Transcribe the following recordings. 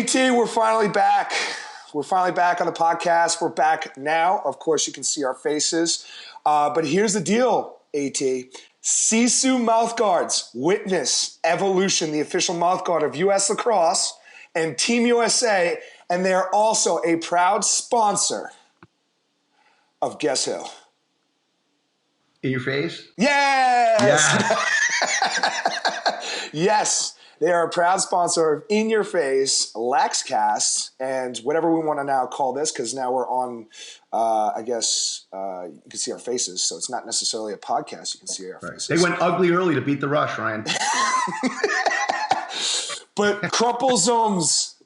AT, we're finally back. We're finally back on the podcast. We're back now. Of course, you can see our faces. But here's the deal, AT. SISU mouthguards witness Evolution, the official mouthguard of U.S. Lacrosse and Team USA. And they are also a proud sponsor of guess who? In your face? Yes! Yeah. Yes. They are a proud sponsor of In Your Face, LaxCast, and whatever we want to now call this, because now we're on, I guess, you can see our faces, so it's not necessarily a podcast. You can see our faces. They went ugly early to beat the rush, Ryan. But crumple zones,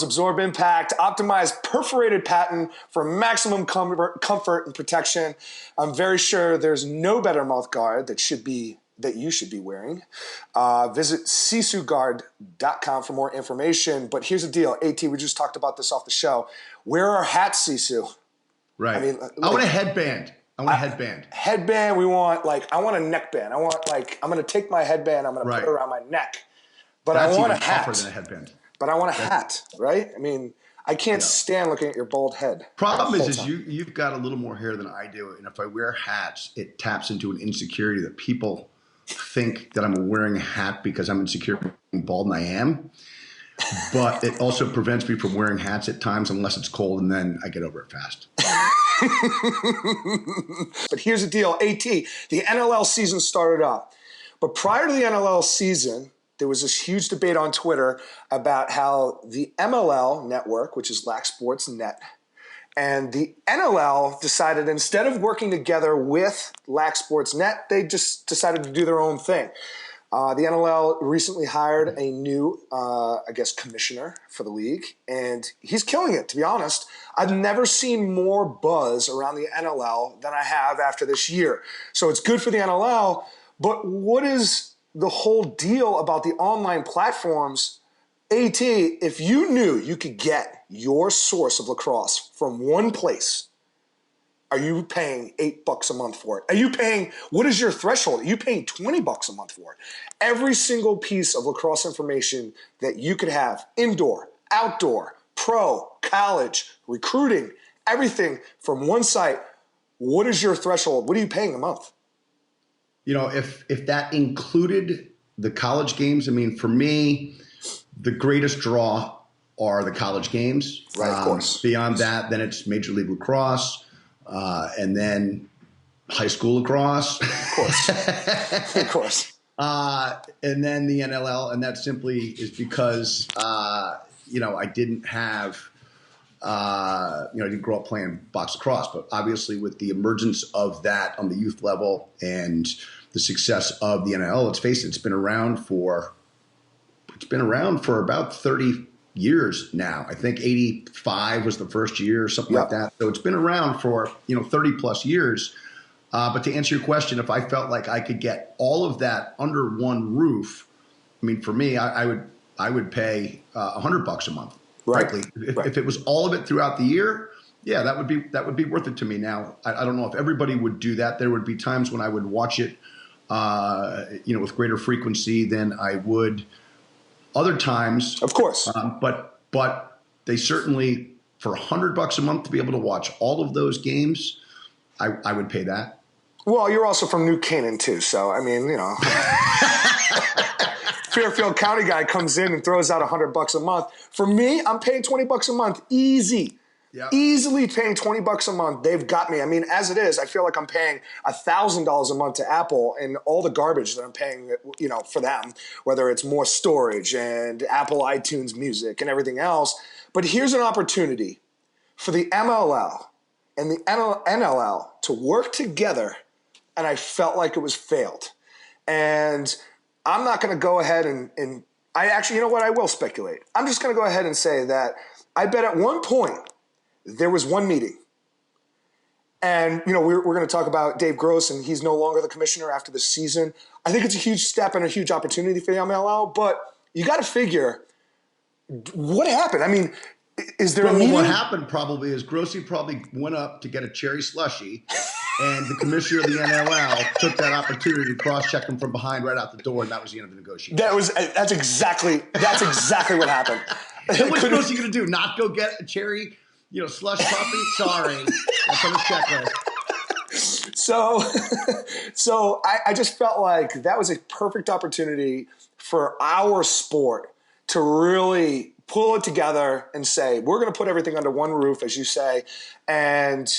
absorb impact, optimize perforated pattern for maximum comfort and protection. I'm very sure there's no better mouth guard that you should be wearing. Visit SISUGuard.com for more information. But here's the deal. AT, we just talked about this off the show. Where are hats, Sisu? Right. I mean, I want a headband. Headband. I want a neckband. I'm going to take my headband. I'm going to put it around my neck. But That's I want a even hat. tougher than a headband. But I want a hat, right? I mean, I can't stand looking at your bald head. Problem is you've got a little more hair than I do. And if I wear hats, it taps into an insecurity that people think that I'm wearing a hat because I'm insecure being bald, and I am. But it also prevents me from wearing hats at times unless it's cold, and then I get over it fast. But here's the deal, AT. The NLL season started up. But prior to the NLL season, there was this huge debate on Twitter about how the MLL network, which is Lax Sports Net, and the NLL decided instead of working together with Lax Sports Net, they just decided to do their own thing. The NLL recently hired a new, commissioner for the league, and he's killing it, to be honest. I've never seen more buzz around the NLL than I have after this year. So it's good for the NLL, but what is the whole deal about the online platforms? AT, if you knew you could get your source of lacrosse from one place, are you paying $8 a month for it? Are you paying, what is your threshold? Are you paying $20 a month for it? Every single piece of lacrosse information that you could have, indoor, outdoor, pro, college, recruiting, everything from one site, what is your threshold? What are you paying a month? You know, if that included the college games, I mean, for me, the greatest draw are the college games. Right, of course. Beyond that, then it's Major League Lacrosse, and then high school lacrosse. Of course. Of course. And then the NLL, and that simply is because, I didn't have, I didn't grow up playing box lacrosse, but obviously with the emergence of that on the youth level and the success of the NLL, let's face it, it's been around for about 30 years now. I think 85 was the first year or something like that. So it's been around for, 30 plus years. But to answer your question, if I felt like I could get all of that under one roof, I mean, for me, I would pay $100 a month. Right. Frankly, if it was all of it throughout the year, yeah, that would be worth it to me. Now, I don't know if everybody would do that. There would be times when I would watch it, with greater frequency than I would other times. Of course. But they certainly, for $100 a month to be able to watch all of those games, I would pay that. Well, you're also from New Canaan too, so I mean, Fairfield County guy comes in and throws out $100 a month. For me, I'm paying $20 a month, easy. Yep. Easily paying $20 a month. They've got me. I mean, as it is, I feel like I'm paying $1,000 a month to Apple and all the garbage that I'm paying, for them, whether it's more storage and Apple iTunes Music and everything else. But here's an opportunity for the MLL and the NLL to work together, and I felt like it was failed. And I'm not going to go ahead and I actually, you know what? I will speculate. I'm just going to go ahead and say that I bet at one point there was one meeting. And, we're going to talk about Dave Gross, and he's no longer the commissioner after the season. I think it's a huge step and a huge opportunity for the MLL, but you got to figure what happened. I mean, is there a meeting? What happened probably is Grossy probably went up to get a cherry slushie, and the commissioner of the NLL took that opportunity to cross-check him from behind right out the door, and that was the end of the negotiation. That's exactly what happened. And what else are you going to do? Not go get a cherry, slush puppy? Sorry. That's on the checklist. So I just felt like that was a perfect opportunity for our sport to really pull it together and say, we're going to put everything under one roof, as you say. And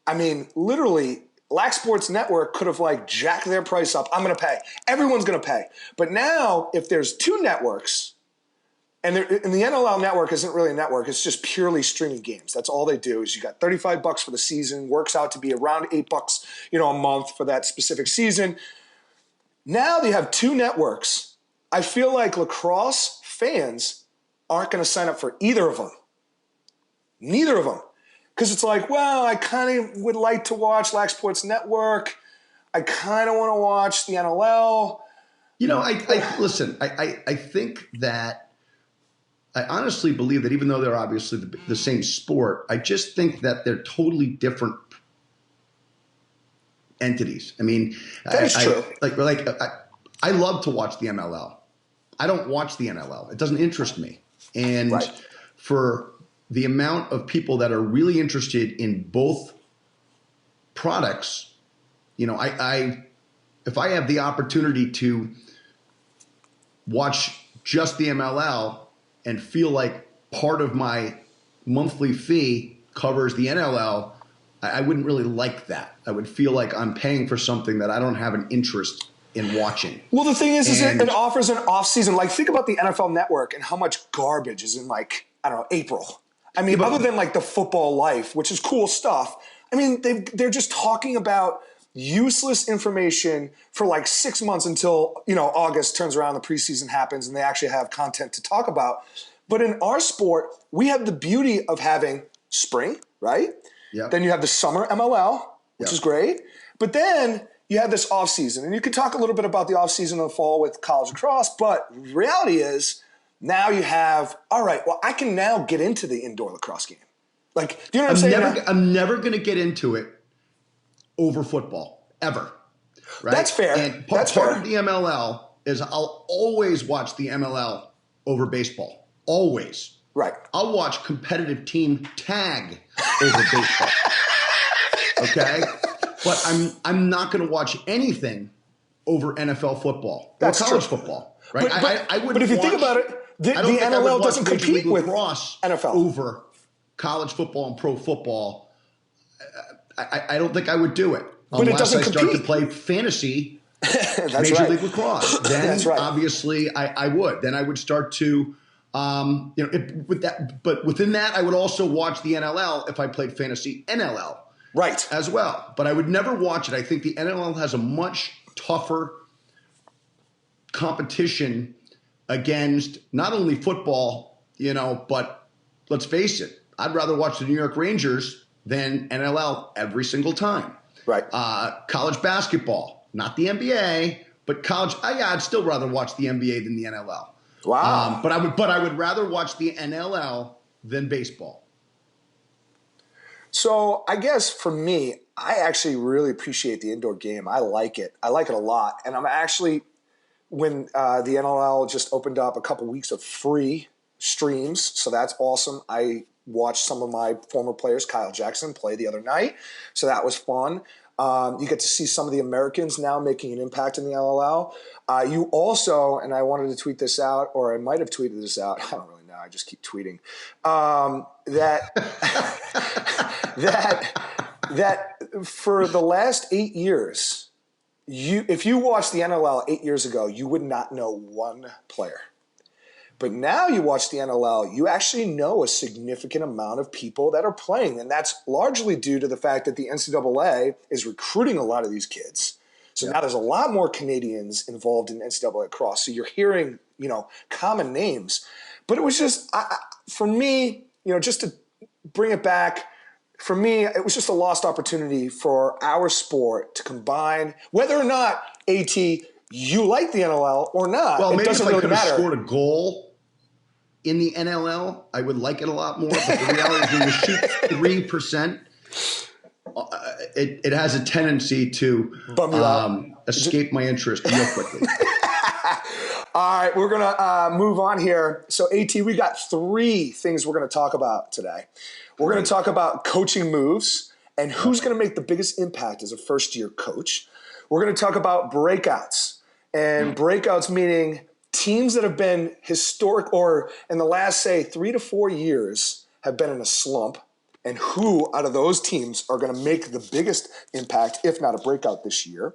I mean, literally, Lax Sports Network could have jacked their price up. I'm going to pay. Everyone's going to pay. But now, if there's two networks, and the NLL network isn't really a network, it's just purely streaming games. That's all they do. Is you got $35 for the season, works out to be around $8, a month for that specific season. Now they have two networks. I feel like lacrosse fans aren't going to sign up for either of them. Neither of them. Because it's I kind of would like to watch Lax Sports Network. I kind of want to watch the NLL. Listen, I think that I honestly believe that even though they're obviously the same sport, I just think that they're totally different entities. I mean, that is true. I love to watch the MLL. I don't watch the NLL. It doesn't interest me. And for the amount of people that are really interested in both products, if I have the opportunity to watch just the MLL and feel like part of my monthly fee covers the NLL, I wouldn't really like that. I would feel like I'm paying for something that I don't have an interest in watching. Well, the thing is it offers an off-season. Think about the NFL Network and how much garbage is in April. I mean, other than the football life, which is cool stuff. I mean, they're just talking about useless information for 6 months until, August turns around, the preseason happens, and they actually have content to talk about. But in our sport, we have the beauty of having spring, right? Yep. Then you have the summer MLL, which is great. But then you have this offseason. And you could talk a little bit about the offseason in the fall with college lacrosse, but the reality is now you have, all right, well, I can now get into the indoor lacrosse game. Do you know what I'm saying? I'm never going to get into it over football, ever. Right? That's fair. And part of the MLL is I'll always watch the MLL over baseball. Always. Right. I'll watch competitive team tag over baseball. Okay? But I'm not going to watch anything over NFL football or college football. Right? But if you think about it, the NLL doesn't compete with NFL over college football and pro football. I don't think I would do it unless I start to play fantasy Major League Lacrosse. Then obviously I would. Then I would start to, with that. But within that, I would also watch the NLL if I played fantasy NLL, as well. But I would never watch it. I think the NLL has a much tougher competition against not only football, but let's face it, I'd rather watch the New York Rangers than NLL every single time. Right. College basketball, not the NBA, but college. I'd still rather watch the NBA than the NLL. Wow. But I would rather watch the NLL than baseball. So I guess for me, I actually really appreciate the indoor game. I like it. I like it a lot. And I'm actually, when the NLL just opened up a couple weeks of free streams, so that's awesome. I watched some of my former players, Kyle Jackson, play the other night, so that was fun. You get to see some of the Americans now making an impact in the LLL. You also, and I wanted to tweet this out, or I might have tweeted this out. I don't really know. I just keep tweeting. That for the last 8 years, if you watched the NLL 8 years ago, you would not know one player. But now you watch the NLL, you actually know a significant amount of people that are playing. And that's largely due to the fact that the NCAA is recruiting a lot of these kids. So now there's a lot more Canadians involved in NCAA lacrosse. So you're hearing, common names. But it was just, for me, just to bring it back, for me, it was just a lost opportunity for our sport to combine, whether or not, AT, you like the NLL or not. Well, it maybe doesn't if I really could have matter. scored a goal in the NLL, I would like it a lot more. But the reality is when you shoot 3%, it has a tendency to escape my interest real quickly. All right, we're going to move on here. So, AT, we got 3 things we're going to talk about today. We're going to talk about coaching moves and who's going to make the biggest impact as a first-year coach. We're going to talk about breakouts, and breakouts meaning teams that have been historic or in the last, say, 3 to 4 years have been in a slump, and who out of those teams are going to make the biggest impact, if not a breakout this year.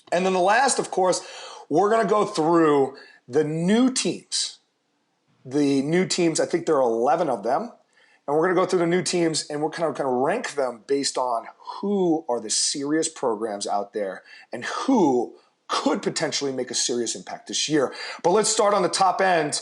And then the last, of course, we're going to go through the new teams. The new teams, I think there are 11 of them. And we're going to go through the new teams and we're kind of rank them based on who are the serious programs out there and who could potentially make a serious impact this year. But let's start on the top end.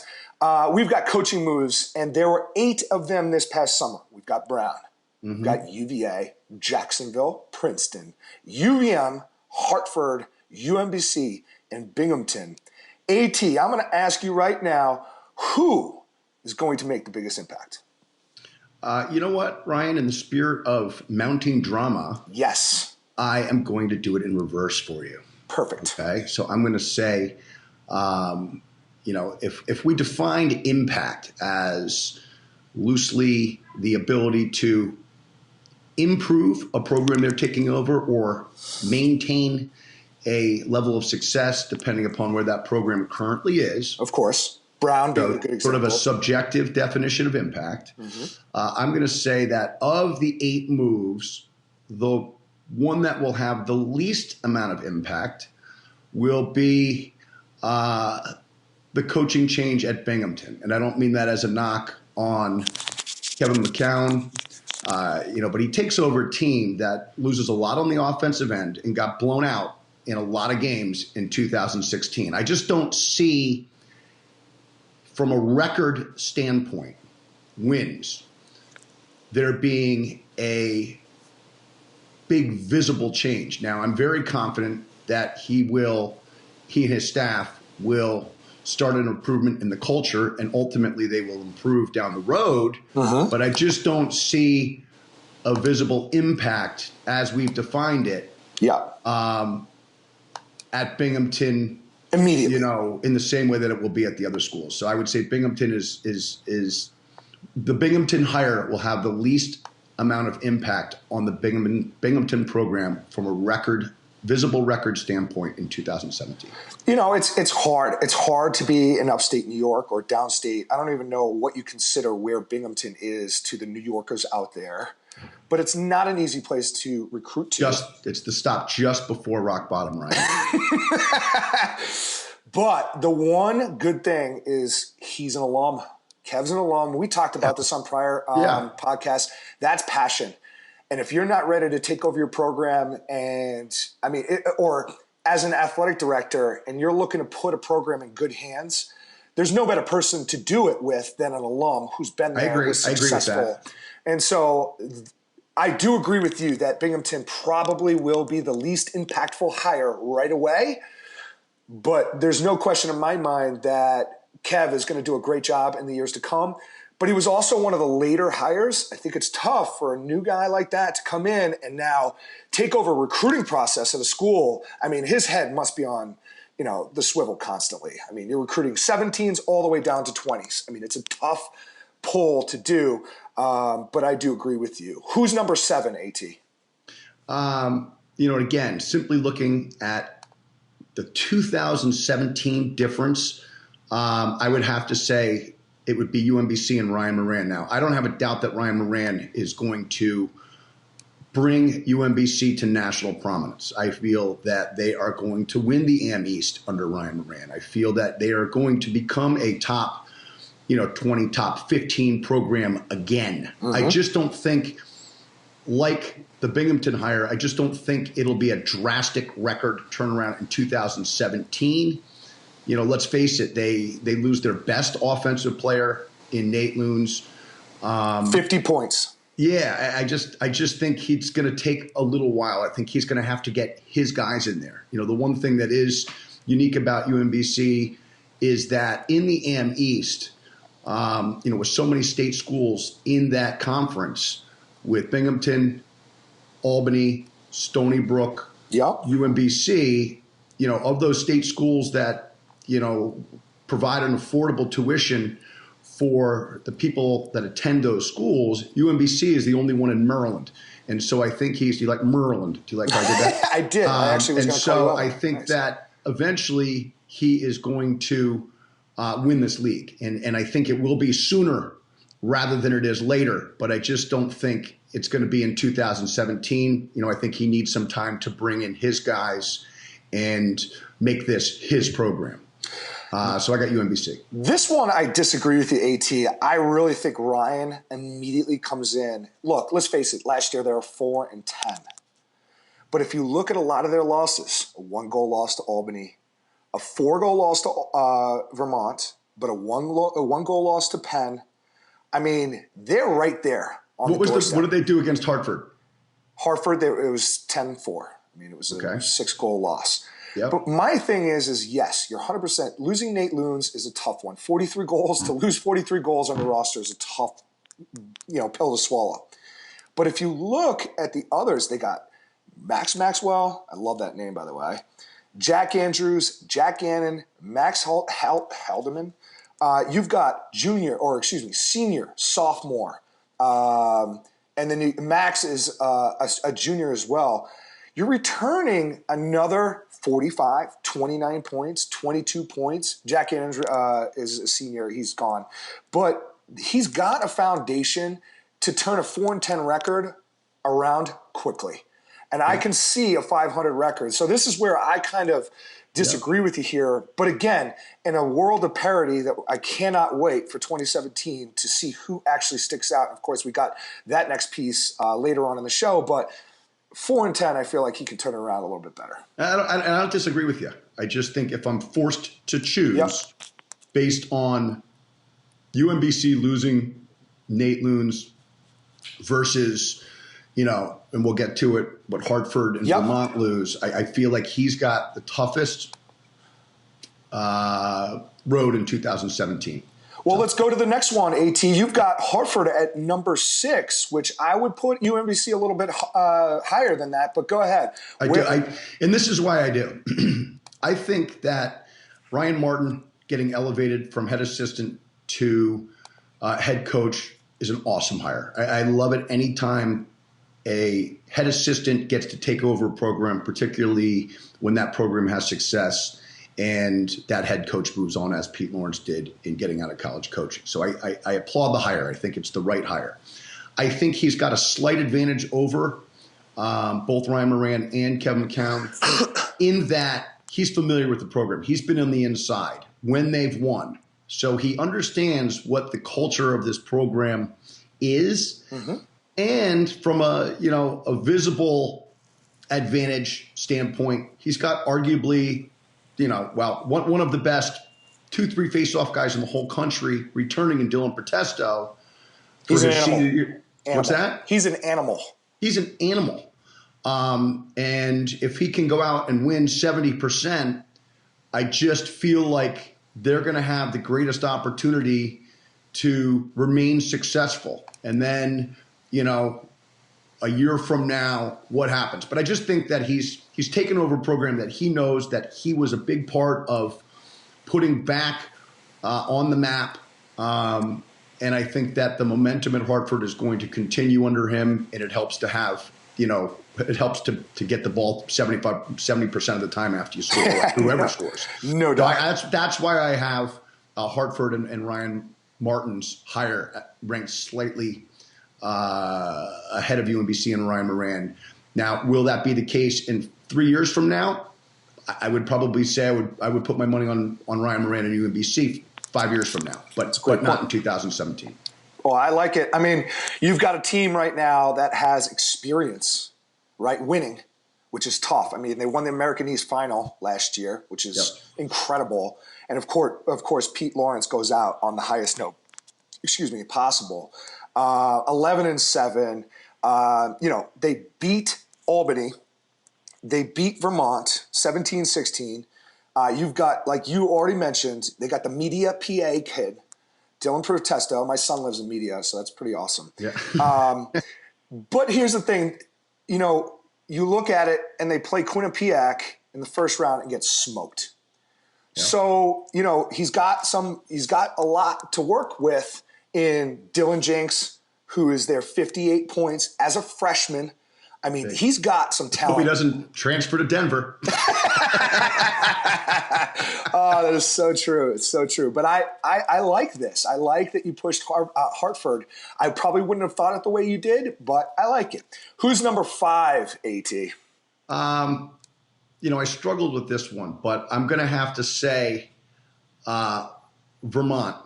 We've got coaching moves, and there were 8 of them this past summer. We've got Brown. We've got UVA, Jacksonville, Princeton, UVM, Hartford, UMBC, and Binghamton. AT, I'm going to ask you right now, who is going to make the biggest impact? You know what, Ryan? In the spirit of mounting drama, yes, I am going to do it in reverse for you. Perfect. Okay, so I'm going to say, if we defined impact as loosely the ability to improve a program they're taking over or maintain a level of success depending upon where that program currently is. Of course. Brown being a good example. Sort of a subjective definition of impact. I'm going to say that of the 8 moves, the one that will have the least amount of impact will be the coaching change at Binghamton. And I don't mean that as a knock on Kevin McCown, but he takes over a team that loses a lot on the offensive end and got blown out in a lot of games in 2016. I just don't see, from a record standpoint, wins, there being a big visible change. Now, I'm very confident that he and his staff will start an improvement in the culture, and ultimately they will improve down the road. But I just don't see a visible impact as we've defined it. At Binghamton immediately, in the same way that it will be at the other schools. So I would say Binghamton is the Binghamton hire will have the least amount of impact on the Binghamton program from a visible record standpoint in 2017. It's hard. It's hard to be in upstate New York or downstate. I don't even know what you consider where Binghamton is to the New Yorkers out there. But it's not an easy place to recruit to. It's the stop just before rock bottom, right? But the one good thing is he's an alum. Kev's an alum. We talked about this on prior podcasts. That's passion. And if you're not ready to take over your program or as an athletic director and you're looking to put a program in good hands, there's no better person to do it with than an alum who's been there and was successful. I agree with that. And so I do agree with you that Binghamton probably will be the least impactful hire right away. But there's no question in my mind that Kev is going to do a great job in the years to come. But he was also one of the later hires. I think it's tough for a new guy like that to come in and now take over a recruiting process at a school. I mean, his head must be on, the swivel constantly. I mean, you're recruiting 17s all the way down to 20s. I mean, it's a tough pull to do. But I do agree with you. Who's number 7, AT? Again, simply looking at the 2017 difference, I would have to say it would be UMBC and Ryan Moran. Now, I don't have a doubt that Ryan Moran is going to bring UMBC to national prominence. I feel that they are going to win the AM East under Ryan Moran. I feel that they are going to become a top 20, top 15 program again. I just don't think, like the Binghamton hire, I just don't think it'll be a drastic record turnaround in 2017. Let's face it, they lose their best offensive player in Nate Loons. 50 points. Yeah, I just think he's going to take a little while. I think he's going to have to get his guys in there. The one thing that is unique about UMBC is that in the AM East, with so many state schools in that conference, with Binghamton, Albany, Stony Brook, UMBC, of those state schools that, provide an affordable tuition for the people that attend those schools. UMBC is the only one in Maryland. And so I think do you like Maryland? Do you like how I did that? I did. I actually was going to call you out. And so I think that eventually he is going to win this league. And I think it will be sooner rather than it is later. But I just don't think it's going to be in 2017. I think he needs some time to bring in his guys and make this his program. So I got UMBC. This one, I disagree with you, AT. I really think Ryan immediately comes in. Look, let's face it. Last year, they were 4-10. But if you look at a lot of their losses, a 1-goal loss to Albany, a 4-goal loss to Vermont, but a 1-goal loss to Penn, I mean, they're right there on the doorstep. What did they do against Hartford? Hartford, it was 10-4. I mean, it was a 6-goal loss. Yep. But my thing is yes, you're 100%. Losing Nate Loons is a tough one. 43 goals, to lose 43 goals on the roster is a tough, pill to swallow. But if you look at the others, they got Max Maxwell. I love that name, by the way. Jack Andrews, Jack Gannon, Max Haldeman. You've got senior, sophomore. And then Max is a junior as well. You're returning another 45, 29 points, 22 points. Jack Andrews is a senior. He's gone. But he's got a foundation to turn a 4-10 record around quickly. And I can see a 500 record. So this is where I kind of disagree with you here. But again, in a world of parity, that I cannot wait for 2017 to see who actually sticks out. Of course, we got that next piece later on in the show. But 4-10, I feel like he can turn it around a little bit better. I don't disagree with you. I just think if I'm forced to choose based on UMBC losing Nate Loons versus, and we'll get to it, but Hartford and Vermont lose, I feel like he's got the toughest road in 2017. Well, let's go to the next one, AT. You've got Hartford at number 6, which I would put UMBC a little bit higher than that, but go ahead. And this is why I do. I think that Ryan Martin getting elevated from head assistant to head coach is an awesome hire. I love it anytime a head assistant gets to take over a program, particularly when that program has success and that head coach moves on, as Pete Lawrence did in getting out of college coaching. So I applaud the hire. I think it's the right hire. I think he's got a slight advantage over both Ryan Moran and Kevin McCown in that he's familiar with the program. He's been on the inside when they've won. So he understands what the culture of this program is. Mm-hmm. And from a visible advantage standpoint, he's got arguably one of the best 2-3 face-off guys in the whole country returning in Dylan Protesto. He's an animal. What's that? He's an animal. He's an animal. And if he can go out and win 70%, I just feel like they're going to have the greatest opportunity to remain successful. And then, a year from now, what happens? But I just think that he's taken over a program that he knows that he was a big part of putting back on the map. And I think that the momentum at Hartford is going to continue under him, and it helps to have, it helps to get the ball 70% of the time after you score, whoever scores. No doubt. That's why I have Hartford and Ryan Martin's higher ranked slightly ahead of UMBC and Ryan Moran. Now, will that be the case in 3 years from now? I would probably say I would put my money on Ryan Moran and UMBC 5 years from now, but not in 2017. Well, I like it. I mean, you've got a team right now that has experience, right, winning, which is tough. I mean, they won the American East final last year, which is incredible. And of course, Pete Lawrence goes out on the highest note, possible. 11-7. They beat Albany. They beat Vermont 17-16. You've got, like you already mentioned, they got the Media PA kid, Dylan Protesto. My son lives in media, so that's pretty awesome. Yeah. But here's the thing. You look at it, and they play Quinnipiac in the first round and get smoked. So, he's got a lot to work with in Dylan Jenks, who is there 58 points as a freshman. I mean, he's got some talent. Hope he doesn't transfer to Denver. Oh, that is so true. It's so true. But I like this. I like that you pushed Hartford. I probably wouldn't have thought it the way you did, but I like it. Who's number 5, AT? I struggled with this one, but I'm going to have to say Vermont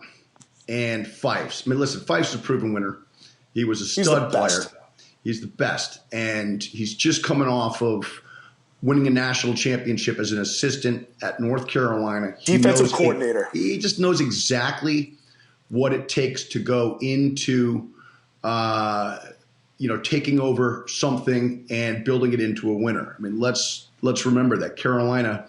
and Fifes. I mean, listen, Fifes is a proven winner. He was a stud player. He's the best. And he's just coming off of winning a national championship as an assistant at North Carolina. Defensive coordinator. He just knows exactly what it takes to go into taking over something and building it into a winner. I mean, let's remember that Carolina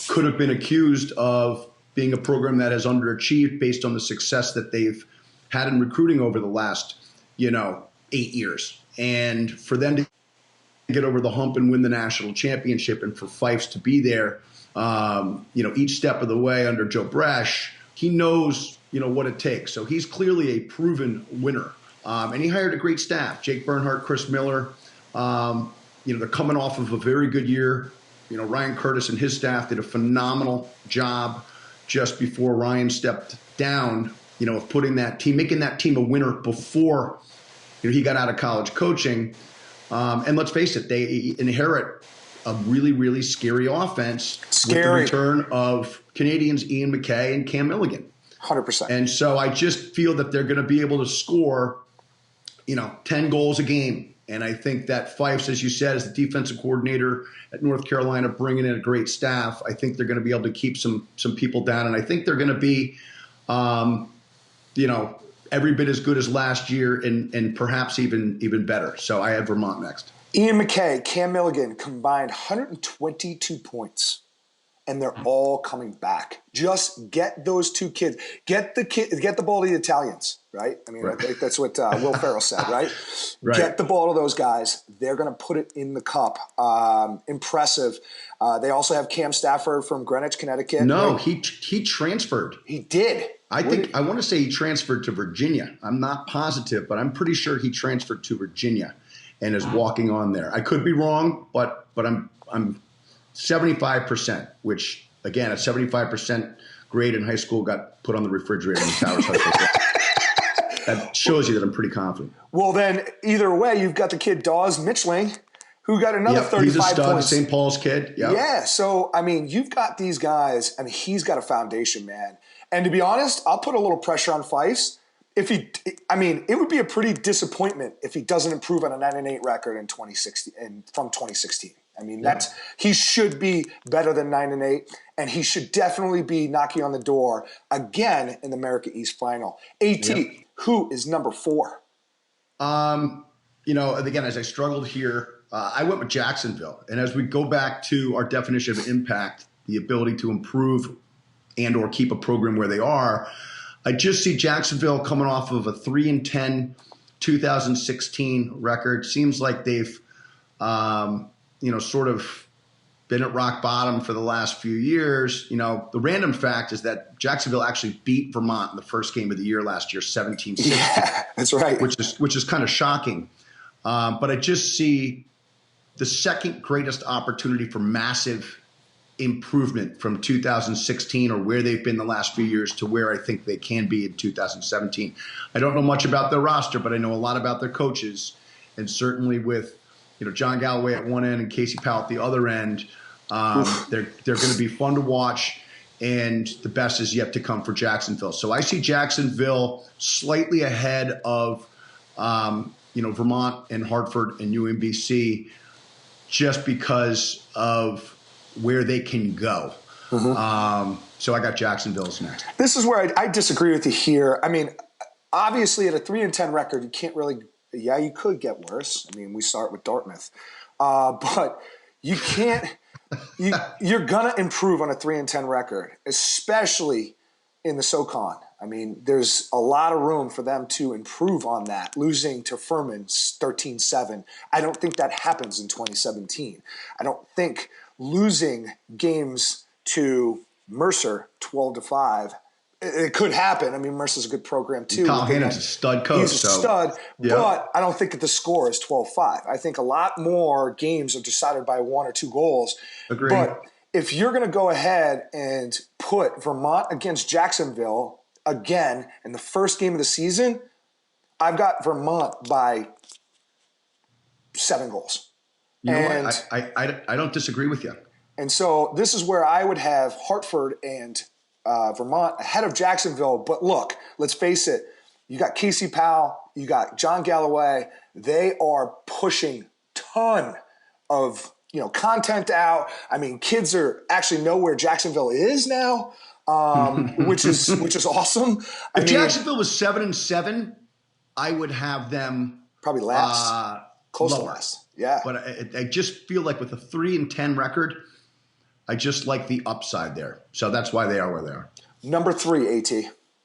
could have been accused of being a program that has underachieved based on the success that they've had in recruiting over the last, 8 years. And for them to get over the hump and win the national championship, and for Fifes to be there, each step of the way under Joe Bresch, he knows, what it takes. So he's clearly a proven winner. And he hired a great staff, Jake Bernhardt, Chris Miller. They're coming off of a very good year. Ryan Curtis and his staff did a phenomenal job just before Ryan stepped down, of making that team a winner before he got out of college coaching. And let's face it, they inherit a really, really scary offense with the return of Canadians Ian McKay and Cam Milligan. 100%. And so I just feel that they're going to be able to score, 10 goals a game. And I think that Fifes, as you said, is the defensive coordinator at North Carolina, bringing in a great staff. I think they're going to be able to keep some people down. And I think they're going to be, every bit as good as last year and perhaps even better. So I have Vermont next. Ian McKay, Cam Milligan combined 122 points, and they're all coming back. Just get those two kids. Get the ball to the Italians, right? I mean, right. I think that's what Will Ferrell said, right? Right? Get the ball to those guys. They're going to put it in the cup. Impressive. They also have Cam Stafford from Greenwich, Connecticut. No, right? He transferred. He did. I want to say he transferred to Virginia. I'm not positive, but I'm pretty sure he transferred to Virginia and is walking on there. I could be wrong, but I'm 75%, which again, a 75% grade in high school got put on the refrigerator in the Towers High School. That shows you that I'm pretty confident. Well, then either way, you've got the kid Dawes Mitchling, who got another 35 he's a stud, points. St. Paul's kid. Yep. Yeah. So, I mean, you've got these guys. I mean, he's got a foundation, man. And to be honest, I'll put a little pressure on Fifes. It would be a pretty disappointment if he doesn't improve on a 9-8 record in 2016 and from 2016. I mean, he should be better than 9-8, and he should definitely be knocking on the door again in the America East Final. AT, who is number 4? Again, as I struggled here, I went with Jacksonville. And as we go back to our definition of impact, the ability to improve and or keep a program where they are, I just see Jacksonville coming off of a 3-10 2016 record. Seems like they've, sort of been at rock bottom for the last few years. The random fact is that Jacksonville actually beat Vermont in the first game of the year last year, 17-16. Yeah, that's right. Which is kind of shocking. But I just see the second greatest opportunity for massive improvement from 2016 or where they've been the last few years to where I think they can be in 2017. I don't know much about their roster, but I know a lot about their coaches, and certainly with John Galloway at one end and Casey Powell at the other end, they're going to be fun to watch, and the best is yet to come for Jacksonville. So I see Jacksonville slightly ahead of Vermont and Hartford and UMBC just because of where they can go. Mm-hmm. So I got Jacksonville's next. This is where I disagree with you here. I mean, obviously at a 3-10 record, you can't really – you could get worse. I mean, we start with Dartmouth. But you can't – you're going to improve on a 3-10 record, especially in the SoCon. I mean, there's a lot of room for them to improve on that. Losing to Furman 13-7, I don't think that happens in 2017. I don't think – losing games to Mercer 12-5. It could happen. I mean, Mercer's a good program too. Kyle Hannon's a stud coach. He's a stud, yeah. But I don't think that the score is 12-5. I think a lot more games are decided by 1 or 2 goals. Agreed. But if you're going to go ahead and put Vermont against Jacksonville again in the first game of the season, I've got Vermont by 7 goals. You know what? I don't disagree with you. And so this is where I would have Hartford and Vermont ahead of Jacksonville. But look, let's face it. You got Casey Powell. You got John Galloway. They are pushing ton of content out. I mean, kids actually know where Jacksonville is now, which is awesome. If Jacksonville was 7-7, I would have them probably last, close to last. Yeah, but I just feel like with a 3-10 record, I just like the upside there. So that's why they are where they are. Number 3, AT.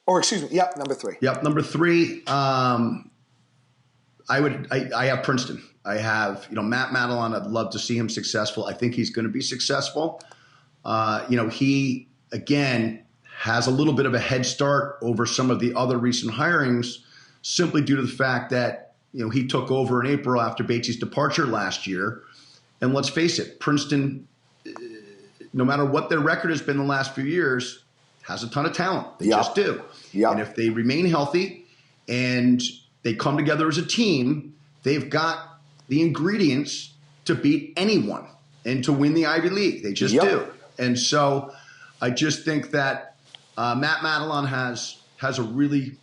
Or excuse me, yep, number 3. Yep, number 3. I have Princeton. I have, Matt Madelon. I'd love to see him successful. I think he's going to be successful. He, again, has a little bit of a head start over some of the other recent hirings simply due to the fact that, he took over in April after Bates's departure last year. And let's face it, Princeton, no matter what their record has been the last few years, has a ton of talent. They just do. Yep. And if they remain healthy and they come together as a team, they've got the ingredients to beat anyone and to win the Ivy League. They just do. And so I just think that Matt Madelon has a really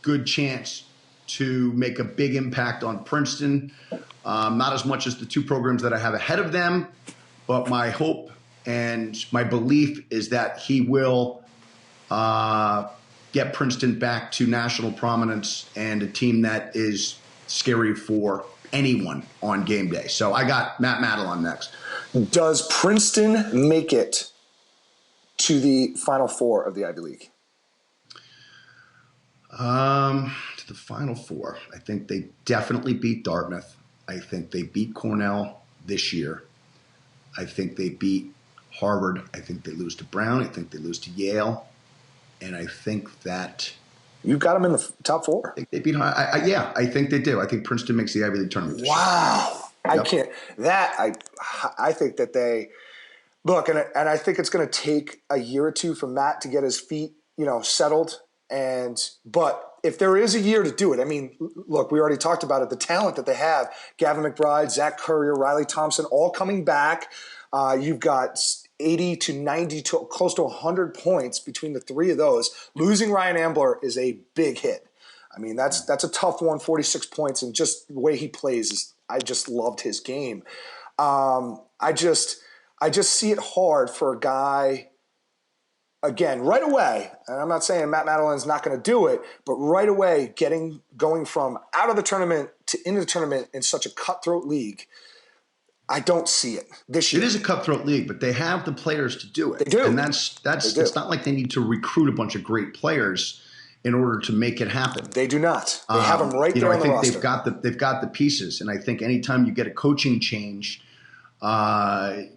good chance to make a big impact on Princeton. Not as much as the 2 programs that I have ahead of them, but my hope and my belief is that he will get Princeton back to national prominence and a team that is scary for anyone on game day. So I got Matt Madelon next. Does Princeton make it to the Final Four of the Ivy League? To the Final Four. I think they definitely beat Dartmouth. I think they beat Cornell this year. I think they beat Harvard. I think they lose to Brown. I think they lose to Yale. And I think that you've got them in the top 4. I think they beat. Yeah, I think they do. I think Princeton makes the Ivy League tournament. Wow, I can't. I think that they look, and I think it's going to take a year or 2 for Matt to get his feet, settled. But if there is a year to do it, I mean, look, we already talked about it. The talent that they have: Gavin McBride, Zach Currier, Riley Thompson, all coming back. You've got 80 to 90 to close to 100 points between the 3 of those. Losing Ryan Ambler is a big hit. I mean, that's a tough one, 46 points, and just the way he plays, I just loved his game. I just see it hard for a guy, again, right away, and I'm not saying Matt Madelon's not going to do it, but right away going from out of the tournament to into the tournament in such a cutthroat league, I don't see it this year. It is a cutthroat league, but they have the players to do it. They do. And that's it's not like they need to recruit a bunch of great players in order to make it happen. They do not. They have them right there on the roster. They've got the pieces. And I think anytime you get a coaching change, there's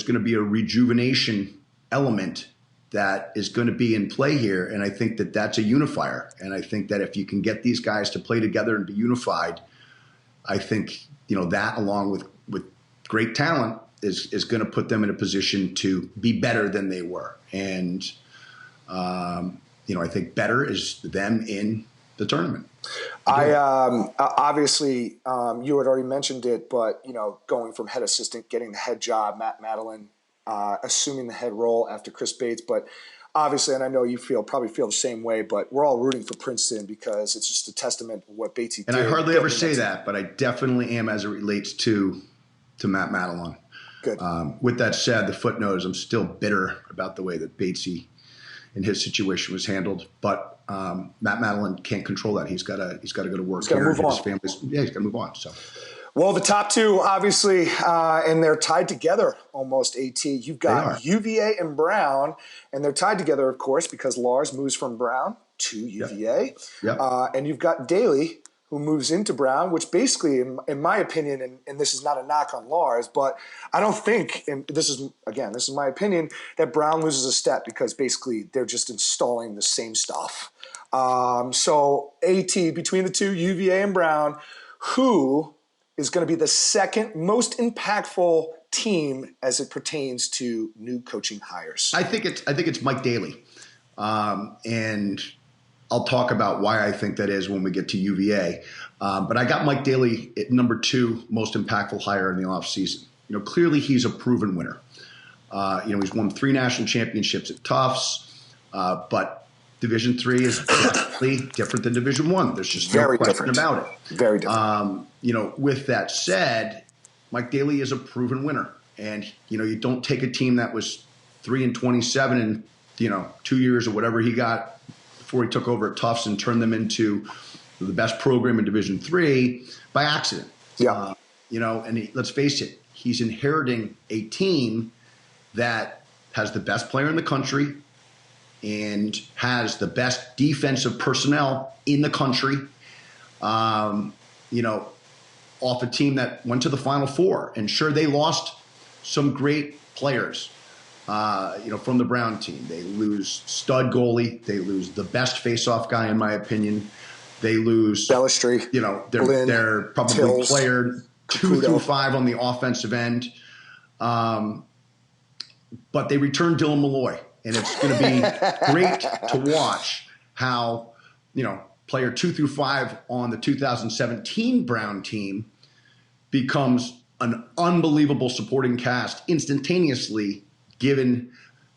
going to be a rejuvenation element that is going to be in play here. And I think that that's a unifier. And I think that if you can get these guys to play together and be unified, I think, that along with great talent is going to put them in a position to be better than they were. And, I think better is them in the tournament. Obviously, you had already mentioned it, but, going from head assistant, getting the head job, Matt Madelon, assuming the head role after Chris Bates. But obviously, and I know you probably feel the same way, but we're all rooting for Princeton because it's just a testament to what Batesy did. And I hardly ever say that, but I definitely am as it relates to Matt Madelon. Good. With that said, the footnote is I'm still bitter about the way that Batesy and his situation was handled. But Matt Madelon can't control that. He's got to go to work. He's got to move on. He's got to move on. So. Well, the top 2, obviously, and they're tied together almost, AT. You've got UVA and Brown, and they're tied together, of course, because Lars moves from Brown to UVA. Yep. And you've got Daly, who moves into Brown, which basically, in my opinion, and this is not a knock on Lars, but I don't think, and this is my opinion, that Brown loses a step because basically they're just installing the same stuff. So AT, between the two, UVA and Brown, who is going to be the second most impactful team as it pertains to new coaching hires? I think it's Mike Daly. And I'll talk about why I think that is when we get to UVA. But I got Mike Daly at number 2 most impactful hire in the offseason. Clearly he's a proven winner. He's won 3 national championships at Tufts, but Division III is definitely different than Division I. There's just no question about it. Very different. With that said, Mike Daly is a proven winner. And, you don't take a team that was 3-27 in 2 years or whatever he got before he took over at Tufts and turned them into the best program in Division III by accident. Yeah. Let's face it, he's inheriting a team that has the best player in the country and has the best defensive personnel in the country. Off a team that went to the Final Four. And sure, they lost some great players. From the Brown team. They lose stud goalie. They lose the best face-off guy, in my opinion. They lose Bellistry. They're probably Tills, player 2 through 5 on the offensive end. But they returned Dylan Malloy, and it's going to be great to watch how player 2 through 5 on the 2017 Brown team becomes an unbelievable supporting cast instantaneously, given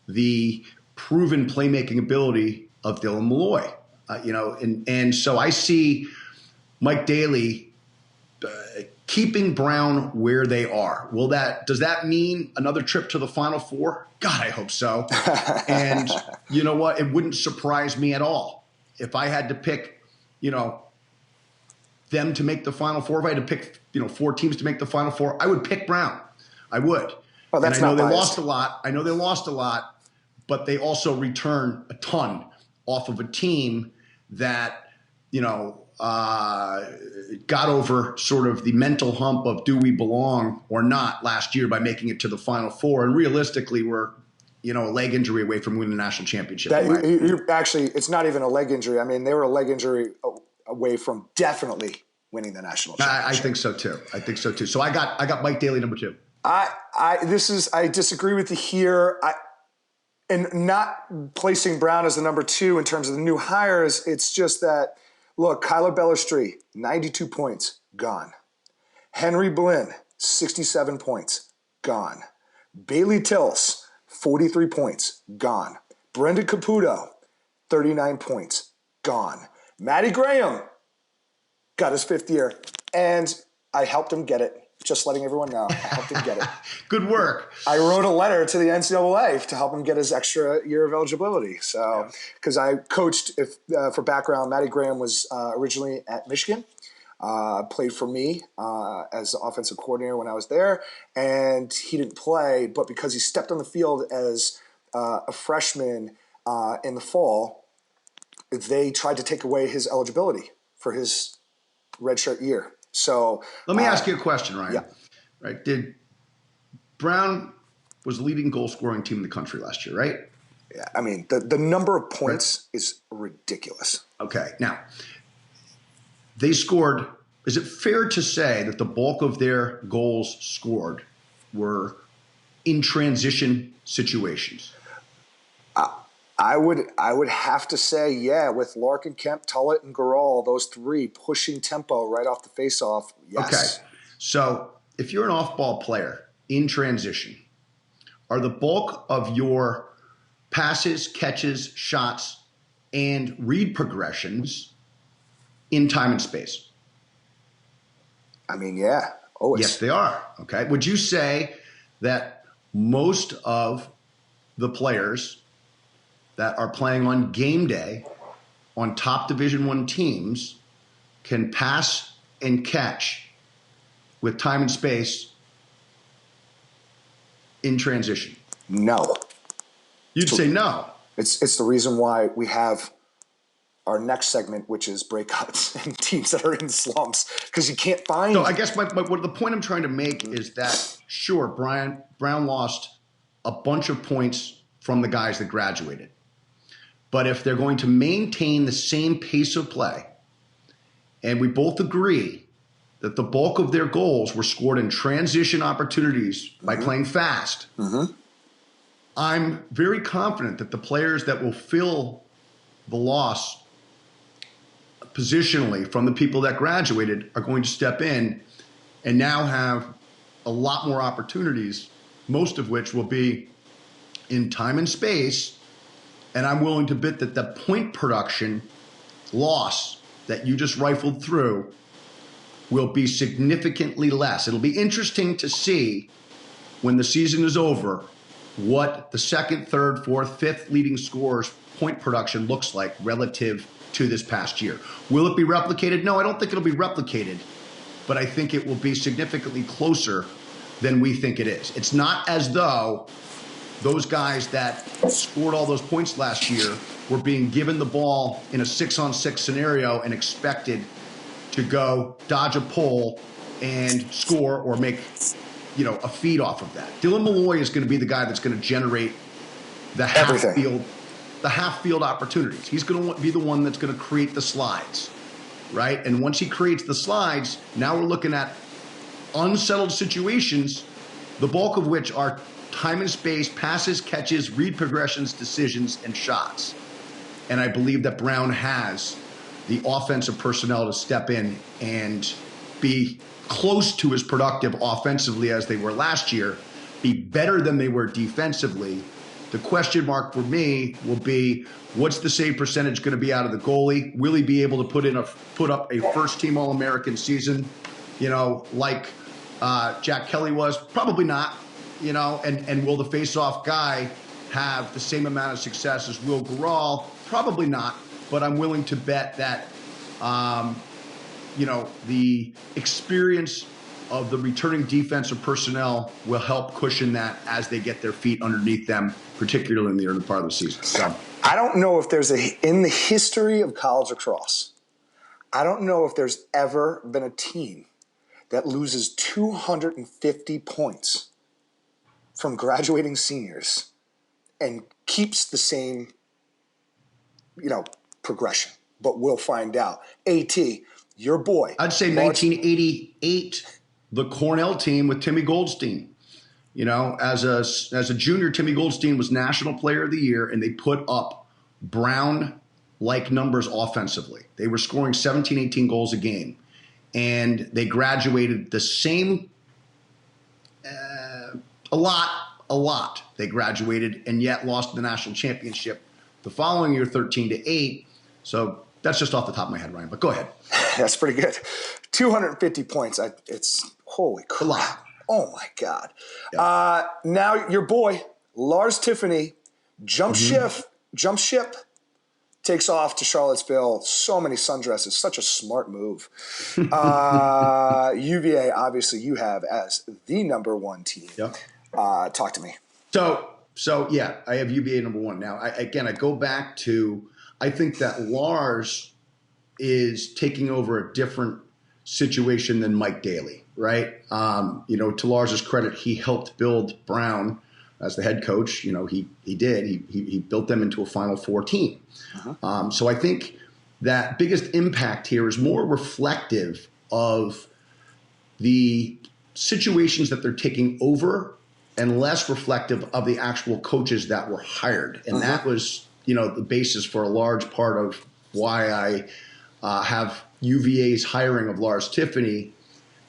the proven playmaking ability of Dylan Malloy. And so I see Mike Daly keeping Brown where they are. Does that mean another trip to the Final Four? God, I hope so. And you know what? It wouldn't surprise me at all if I had to pick, them to make the Final Four. If I had to pick, 4 teams to make the Final Four, I would pick Brown. I would. Oh, that's and I know not they biased. lost a lot, but they also return a ton off of a team that, got over sort of the mental hump of do we belong or not last year by making it to the Final Four. And realistically, we're, a leg injury away from winning the national championship. Actually, it's not even a leg injury. I mean, they were a leg injury away from definitely winning the national championship. I think so too. So I got Mike Daly number 2. I disagree with you here. And not placing Brown as the number 2 in terms of the new hires. It's just that, look, Kyler Bellistry, 92 points, gone. Henry Blinn, 67 points, gone. Bailey Tills, 43 points, gone. Brendan Caputo, 39 points, gone. Matty Graham got his 5th year, and I helped him get it. Just letting everyone know, I helped him get it. Good work. I wrote a letter to the NCAA to help him get his extra year of eligibility. So, because I coached, for background, Matty Graham was originally at Michigan, played for me as the offensive coordinator when I was there, and he didn't play, but because he stepped on the field as a freshman in the fall, they tried to take away his eligibility for his redshirt year. So let me ask you a question, Ryan. Yeah. Right? Did Brown was the leading goal scoring team in the country last year, right? Yeah. I mean, the number of points is ridiculous. Okay. Now, they scored. Is it fair to say that the bulk of their goals scored were in transition situations? I would have to say, yeah, with Larkin, Kemp, Tullett, and Garral, those 3 pushing tempo right off the faceoff. Yes. Okay. So if you're an off-ball player in transition, are the bulk of your passes, catches, shots, and read progressions in time and space? I mean, yeah. Always. Yes, they are. Okay. Would you say that most of the players that are playing on game day on top Division I teams can pass and catch with time and space in transition? No. You'd say no. It's the reason why we have our next segment, which is breakouts and teams that are in slumps because you can't find. So I guess the point I'm trying to make is that, sure, Brown lost a bunch of points from the guys that graduated. But if they're going to maintain the same pace of play, and we both agree that the bulk of their goals were scored in transition opportunities by playing fast, I'm very confident that the players that will fill the loss positionally from the people that graduated are going to step in and now have a lot more opportunities, most of which will be in time and space. And I'm willing to bet that the point production loss that you just rifled through will be significantly less. It'll be interesting to see when the season is over what the second, third, fourth, fifth leading scorers' point production looks like relative to this past year. Will it be replicated? No, I don't think it'll be replicated, but I think it will be significantly closer than we think it is. It's not as though those guys that scored all those points last year were being given the ball in a 6-on-6 scenario and expected to go dodge a pole and score or make, a feed off of that. Dylan Malloy is going to be the guy that's going to generate the half field opportunities. He's going to be the one that's going to create the slides, right? And once he creates the slides, now we're looking at unsettled situations, the bulk of which are time and space, passes, catches, read progressions, decisions, and shots. And I believe that Brown has the offensive personnel to step in and be close to as productive offensively as they were last year, be better than they were defensively. The question mark for me will be, what's the save percentage going to be out of the goalie? Will he be able to put up a first-team All-American season, like Jack Kelly was? Probably not, and will the face-off guy have the same amount of success as Will Gural? Probably not, but I'm willing to bet that the experience of the returning defensive personnel will help cushion that as they get their feet underneath them, particularly in the early part of the season. So I don't know if there's in the history of college lacrosse, I don't know if there's ever been a team that loses 250 points from graduating seniors and keeps the same, progression. But we'll find out. AT, your boy. I'd say 1988, the Cornell team with Timmy Goldstein. As a junior, Timmy Goldstein was National Player of the Year, and they put up Brown-like numbers offensively. They were scoring 17, 18 goals a game, and they graduated the same a lot. They graduated and yet lost the national championship the following year, 13-8. So that's just off the top of my head, Ryan, but go ahead. That's pretty good. 250 points. It's holy crap. A lot. Oh, my God. Yeah. Now your boy, Lars Tiffany, jump ship, takes off to Charlottesville. So many sundresses. Such a smart move. UVA, obviously, you have as the number one team. Yep. Talk to me. So yeah, I have UVA number one. Now, I go back to, I think that Lars is taking over a different situation than Mike Daly, right? To Lars's credit, he helped build Brown as the head coach. He did. He built them into a Final Four team. So I think that biggest impact here is more reflective of the situations that they're taking over and less reflective of the actual coaches that were hired. And that was, the basis for a large part of why I have UVA's hiring of Lars Tiffany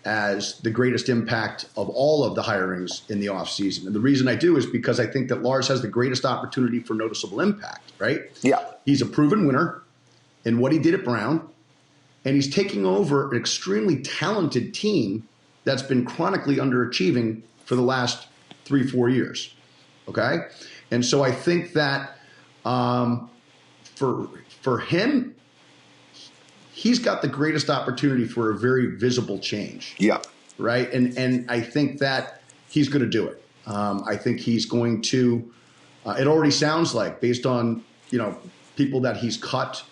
as the greatest impact of all of the hirings in the offseason. And the reason I do is because I think that Lars has the greatest opportunity for noticeable impact, right? Yeah. He's a proven winner in what he did at Brown, and he's taking over an extremely talented team that's been chronically underachieving for the last 3-4 years, okay? And so I think that for him, he's got the greatest opportunity for a very visible change. Yeah. Right? And I think that he's going to do it. I think he's going to it already sounds like, based on, people that he's cut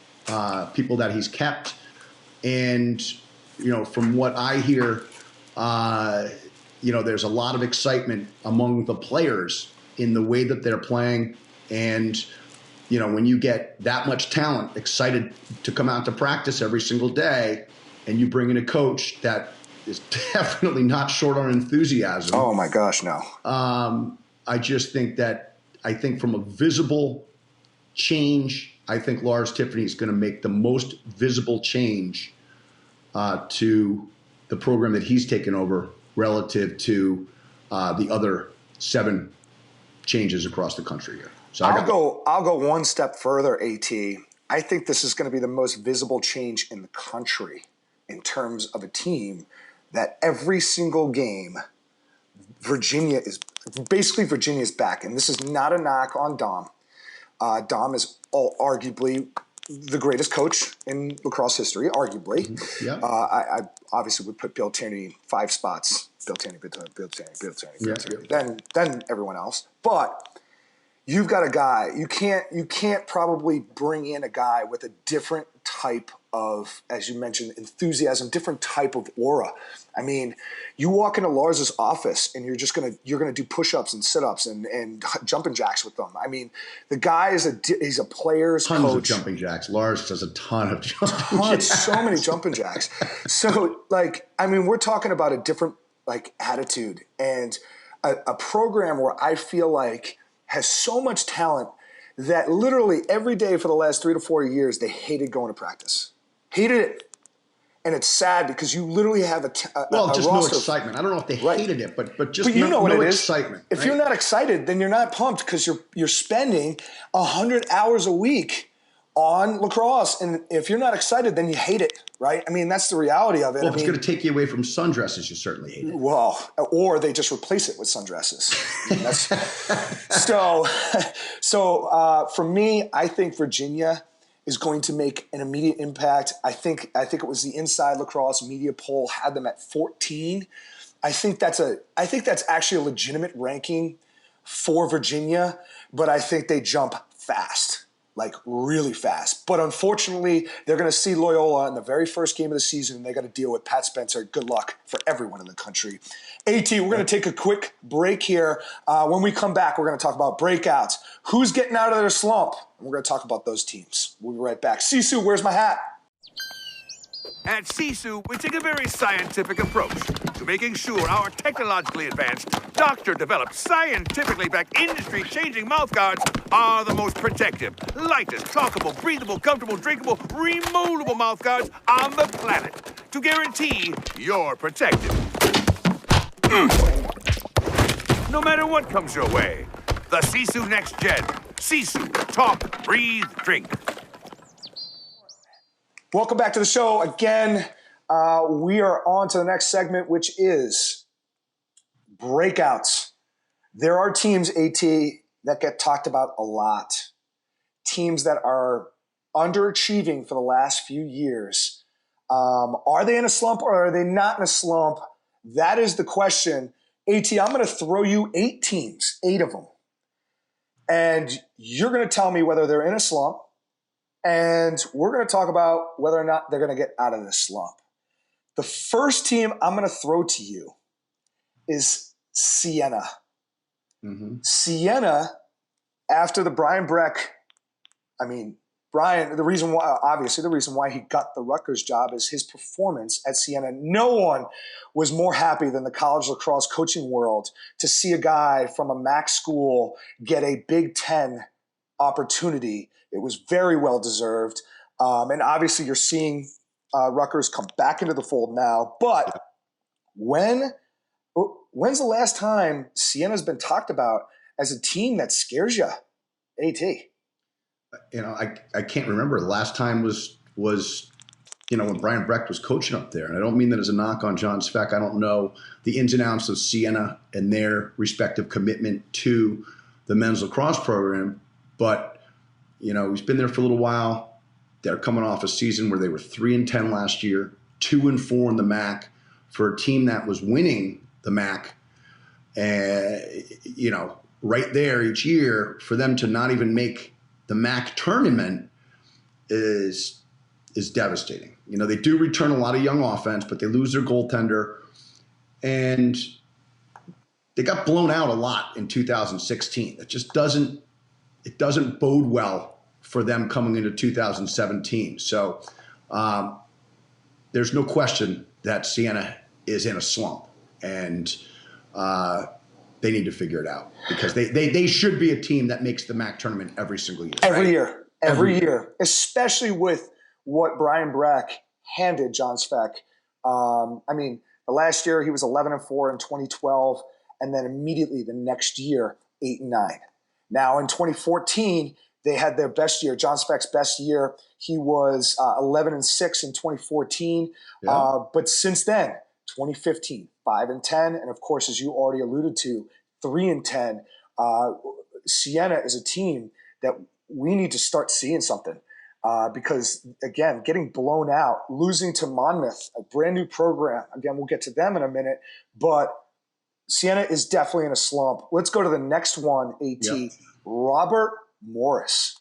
people that he's kept. And, from what I hear, there's a lot of excitement among the players in the way that they're playing. And, when you get that much talent excited to come out to practice every single day, and you bring in a coach that is definitely not short on enthusiasm. Oh my gosh, no. I just think from a visible change, I think Lars Tiffany is going to make the most visible change to the program that he's taken over relative to the other 7 changes across the country here. So I'll go one step further, AT. I think this is going to be the most visible change in the country in terms of a team that every single game, Virginia is back. And this is not a knock on Dom. Dom is arguably the greatest coach in lacrosse history, arguably. Mm-hmm. Yeah. I obviously would put Bill Tierney 5 spots. Bill Tierney. Then everyone else. But you've got a guy. You can't probably bring in a guy with a different type of, as you mentioned, enthusiasm, different type of aura. I mean, you walk into Lars's office and you're gonna do push-ups and sit-ups and jumping jacks with them. I mean, the guy he's a player's Tons coach. Of jumping jacks. Lars does a ton of jumping jacks. So many jumping jacks. So, we're talking about a different attitude and a program where I feel like has so much talent that literally every day for the last 3 to 4 years they hated going to practice. Hated it. And it's sad because you literally have just no excitement. I don't know if they hated it, but just no excitement. If you're not excited, then you're not pumped because you're spending 100 hours a week on lacrosse. And if you're not excited, then you hate it, right? I mean, that's the reality of it. Well, if it's going to take you away from sundresses, you certainly hate it. Well, or they just replace it with sundresses. So for me, I think Virginia is going to make an immediate impact. I think it was the Inside Lacrosse media poll had them at 14. I think that's actually a legitimate ranking for Virginia, but I think they jump fast. Really fast. But unfortunately, they're going to see Loyola in the very first game of the season, and they got to deal with Pat Spencer. Good luck for everyone in the country. AT, we're going to take a quick break here. When we come back, we're going to talk about breakouts. Who's getting out of their slump? And we're going to talk about those teams. We'll be right back. SISU, where's my hat? At SISU, we take a very scientific approach to making sure our technologically advanced, doctor-developed, scientifically backed, industry-changing mouthguards are the most protective, lightest, talkable, breathable, comfortable, drinkable, removable mouthguards on the planet to guarantee you're protected. No matter what comes your way, the SISU Next Gen. SISU, talk, breathe, drink. Welcome back to the show. Again, we are on to the next segment, which is breakouts. There are teams, AT, that get talked about a lot. Teams that are underachieving for the last few years. Are they in a slump or are they not in a slump? That is the question. AT, I'm going to throw you 8 teams, 8 of them. And you're going to tell me whether they're in a slump. And we're going to talk about whether or not they're going to get out of this slump. The first team I'm going to throw to you is Siena. Mm-hmm. Siena, after the Brian Breck, Brian, the reason why he got the Rutgers job is his performance at Siena. No one was more happy than the college lacrosse coaching world to see a guy from a MAC school get a Big Ten opportunity. It was very well deserved. And obviously you're seeing Rutgers come back into the fold now. But when's the last time Siena's been talked about as a team that scares you? AT. I can't remember. The last time was when Brian Brecht was coaching up there. And I don't mean that as a knock on John Speck. I don't know the ins and outs of Siena and their respective commitment to the men's lacrosse program. But he's been there for a little while. They're coming off a season where they were 3-10 last year, 2-4 in the MAC for a team that was winning the MAC. Right there each year, for them to not even make the MAC tournament is devastating. You know, they do return a lot of young offense, but they lose their goaltender, and they got blown out a lot in 2016. It just doesn't bode well for them coming into 2017. So there's no question that Siena is in a slump, and they need to figure it out, because they should be a team that makes the MAAC tournament every single year. Every year, especially with what Brian Brack handed John Speck. I mean, the last year he was 11-4 in 2012, and then immediately the next year, 8-9. Now in 2014, they had their best year, John Speck's best year. He was 11-6 in 2014. Yeah. But since then, 2015, 5-10, and of course, as you already alluded to, 3-10. Siena is a team that we need to start seeing something. Because, again, getting blown out, losing to Monmouth, a brand new program. Again, we'll get to them in a minute. But Siena is definitely in a slump. Let's go to the next one, AT. Yep. Robert Morris.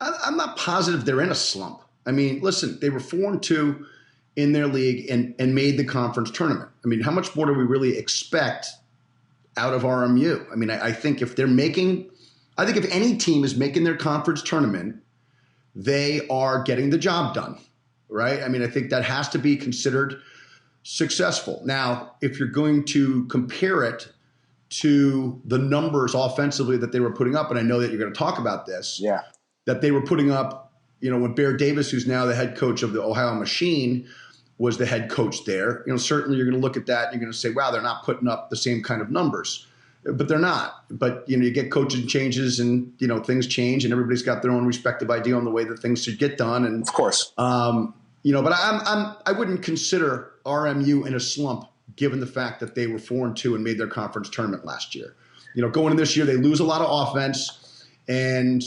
I'm not positive they're in a slump. I mean, listen, they were 4-2 in their league and made the conference tournament. I mean, how much more do we really expect out of RMU? I mean, I think if any team is making their conference tournament, they are getting the job done, right? I mean, I think that has to be considered successful. Now, if you're going to compare it to the numbers offensively that they were putting up, and I know that you're going to talk about this, that they were putting up, you know, when Bear Davis, who's now the head coach of the Ohio Machine, was the head coach there, you know, certainly you're going to look at that and you're going to say, wow, they're not putting up the same kind of numbers. But they're not. But, you know, you get coaching changes and, you know, things change and everybody's got their own respective idea on the way that things should get done. And of course, you know, but I wouldn't consider RMU in a slump given the fact that they were 4-2 and made their conference tournament last year. You know, going into this year, they lose a lot of offense and,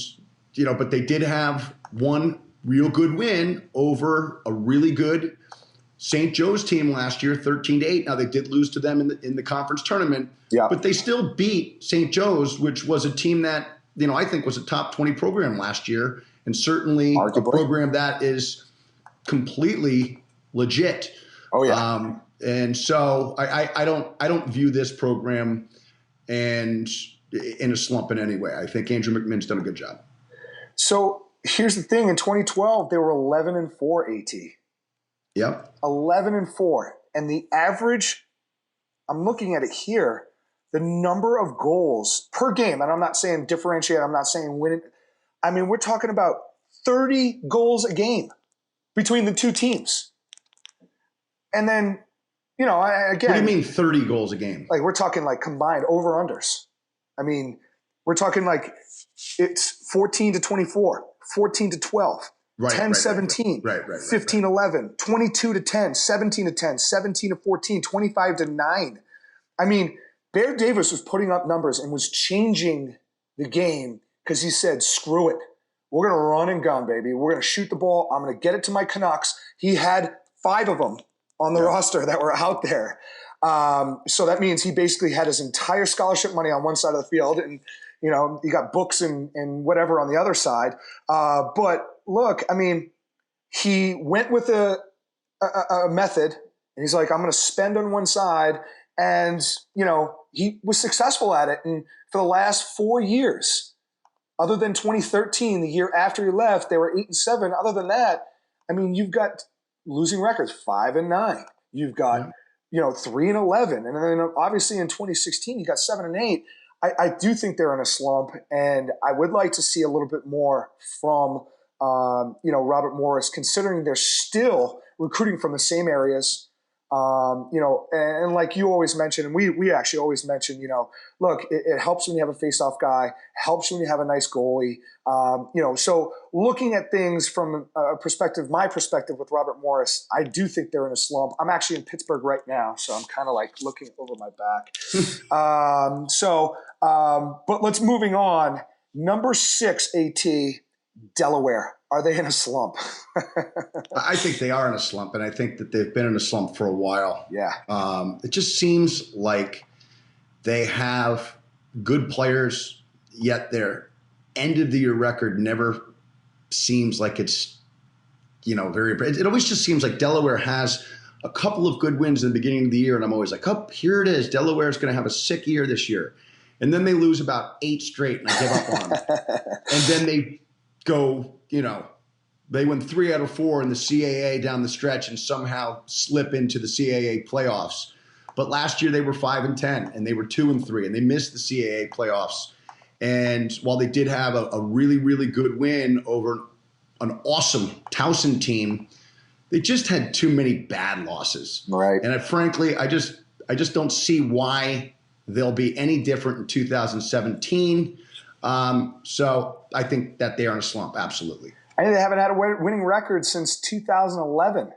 you know, but they did have one real good win over a really good St. Joe's team last year, 13-8. Now they did lose to them in the conference tournament, but they still beat St. Joe's, which was a team that, you know, I think was a top 20 program last year, and certainly a program that is completely legit. Oh yeah. And so I don't view this program and in a slump in any way. I think Andrew McMahon's done a good job. So here's the thing: in 2012, they were 11-4 AT. Yep. 11-4. And the average, I'm looking at it here, the number of goals per game, and I'm not saying differentiate, I'm not saying win. I mean, we're talking about 30 goals a game between the two teams. And then, you know, again. What do you mean 30 goals a game? Like, we're talking like combined over-unders. I mean, we're talking like it's 14-24, 14-12. 10-17, 15-11, 22-10, 17-10, 17-14, 25-9. I mean, Bear Davis was putting up numbers and was changing the game because he said, screw it. We're going to run and gun, baby. We're going to shoot the ball. I'm going to get it to my Canucks. He had 5 of them on the roster that were out there. So that means he basically had his entire scholarship money on one side of the field, and, you know, you got books and whatever on the other side. But look, I mean, he went with a method, and he's like, I'm going to spend on one side. And, you know, he was successful at it. And for the last 4 years, other than 2013, the year after he left, they were 8-7. Other than that, I mean, you've got losing records, 5-9. You've got, you know, 3-11. And then obviously in 2016, you got 7-8. I do think they're in a slump, and I would like to see a little bit more from, you know, Robert Morris, considering they're still recruiting from the same areas. You know, and like you always mention, and we actually always mention, you know, look, it helps when you have a face-off guy, helps when you have a nice goalie. You know, so looking at things from a perspective, my perspective with Robert Morris, I do think they're in a slump. I'm actually in Pittsburgh right now, so I'm kind of like looking over my back. But let's moving on. Number 6, AT, Delaware. Are they in a slump? I think they are in a slump, and I think that they've been in a slump for a while. Yeah. It just seems like they have good players, yet their end-of-the-year record never seems like it's, very, it always just seems like Delaware has a couple of good wins in the beginning of the year. And I'm always like, oh, here it is. Delaware's going to have a sick year this year. And then they lose about 8 straight and I give up on them. And then they go, they win 3 out of 4 in the CAA down the stretch and somehow slip into the CAA playoffs. But last year they were 5-10 and they were 2-3 and they missed the CAA playoffs. And while they did have a really, really good win over an awesome Towson team, they just had too many bad losses. Right. And frankly, I just don't see why they'll be any different in 2017. So I think that they are in a slump. Absolutely. I think they haven't had a winning record since 2011.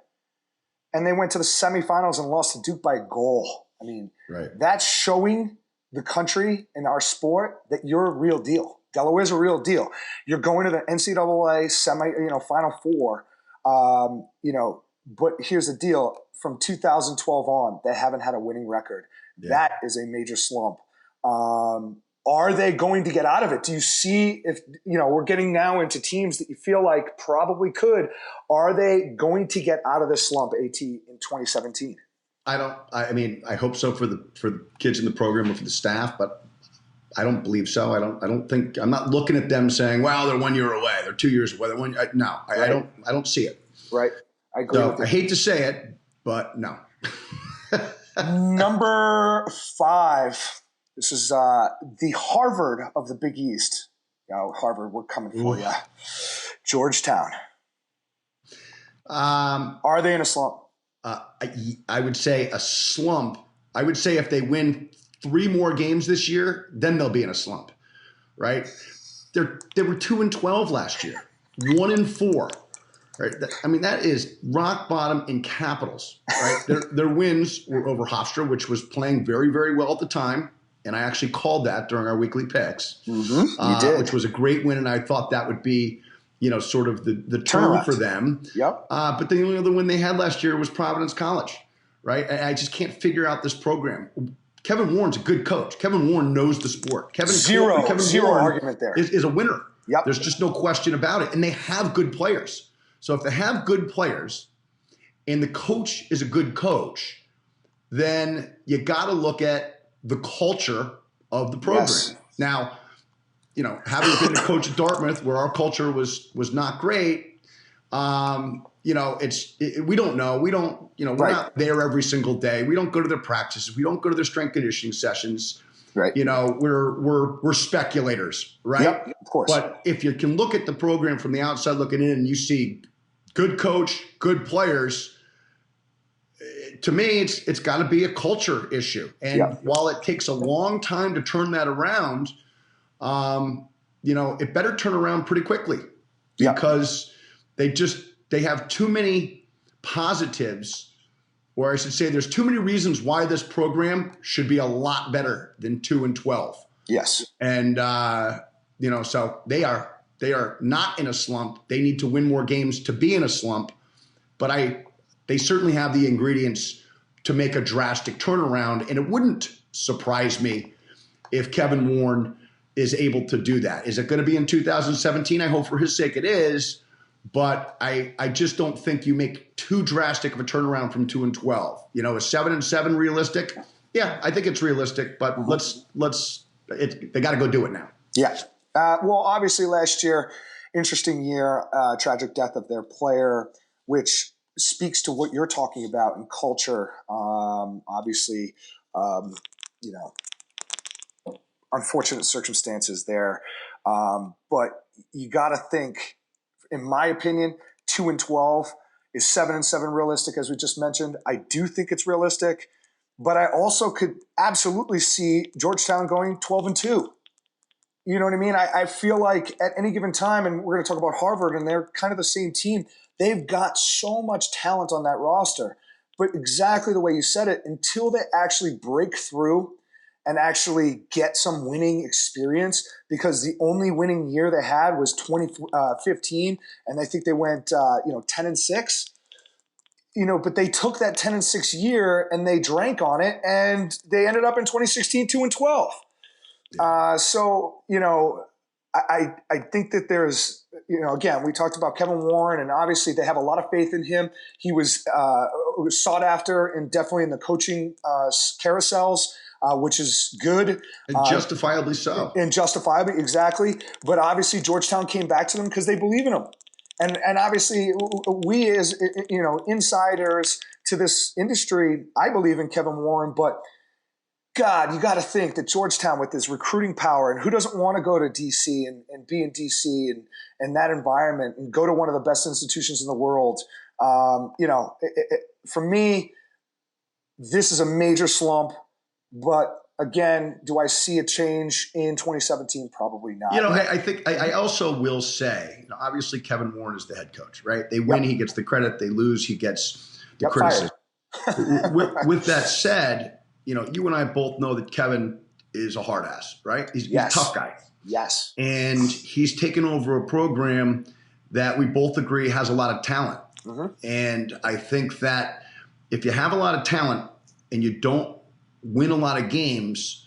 And they went to the semifinals and lost to Duke by a goal. I mean, right. That's showing the country and our sport that you're a real deal. Delaware's a real deal. You're going to the NCAA Final Four. But here's the deal: from 2012 on, they haven't had a winning record. Yeah. That is a major slump. Are they going to get out of it? Do you see if we're getting now into teams that you feel like probably could? Are they going to get out of this slump, AT, in 2017? I hope so for the kids in the program or for the staff, but I don't believe so. I'm not looking at them saying, "Wow, they're 1 year away. They're 2 years away." I don't see it. Right. I agree with you. I hate to say it, but no. Number 5. This is the Harvard of the Big East. Harvard, we're coming for you. Georgetown. Are they in a slump? I would say a slump. I would say if they win 3 more games this year, then they'll be in a slump, right? They were 2-12 last year, 1-4. Right? That is rock bottom in capitals, right? Their wins were over Hofstra, which was playing very, very well at the time. And I actually called that during our weekly picks, You did. which was a great win. And I thought that would be, sort of the turn for them. Yep. But the only other win they had last year was Providence College, right? I just can't figure out this program. Kevin Warren's a good coach. Kevin Warren knows the sport. Zero Warren argument there. Is a winner. Yep. There's just no question about it. And they have good players. So if they have good players and the coach is a good coach, then you got to look at the culture of the program. Yes. Now, having been a coach at Dartmouth where our culture was not great, we don't know. We're not there every single day. We don't go to their practices. We don't go to their strength conditioning sessions. Right. We're speculators, right? Yep, of course. But if you can look at the program from the outside looking in and you see good coach, good players, to me, it's got to be a culture issue. And while it takes a long time to turn that around, it better turn around pretty quickly because they have too many positives, or I should say there's too many reasons why this program should be a lot better than 2-12. Yes. And, so they are not in a slump. They need to win more games to be in a slump, but they certainly have the ingredients to make a drastic turnaround. And it wouldn't surprise me if Kevin Warren is able to do that. Is it going to be in 2017? I hope for his sake it is, but I just don't think you make too drastic of a turnaround from 2-12. Is 7-7 realistic? Yeah, I think it's realistic, but they got to go do it now. Yeah. Well, obviously last year, interesting year, tragic death of their player, which speaks to what you're talking about in culture. Obviously, unfortunate circumstances there. But you got to think, in my opinion, 2-12 is 7-7 realistic, as we just mentioned. I do think it's realistic, but I also could absolutely see Georgetown going 12-2. You know what I mean? I feel like at any given time, and we're going to talk about Harvard, and they're kind of the same team. They've got so much talent on that roster. But exactly the way you said it, until they actually break through and actually get some winning experience, because the only winning year they had was 2015, and I think they went 10-6. But they took that 10-6 year and they drank on it, and they ended up in 2016 2-12. I think that there's, again, we talked about Kevin Warren, and obviously they have a lot of faith in him. He was sought after and definitely in the coaching carousels, which is good. And justifiably so. And justifiably, exactly. But obviously Georgetown came back to them because they believe in him. And obviously we as, insiders to this industry, I believe in Kevin Warren, but God, you got to think that Georgetown with this recruiting power, and who doesn't want to go to DC and be in DC and that environment and go to one of the best institutions in the world. For me, this is a major slump, but again, do I see a change in 2017? Probably not. I think I also will say, obviously Kevin Warren is the head coach, right? They win, he gets the credit. They lose, he gets the criticism. with that said, you and I both know that Kevin is a hard ass, right? He's a tough guy. Yes. And he's taken over a program that we both agree has a lot of talent. Mm-hmm. And I think that if you have a lot of talent and you don't win a lot of games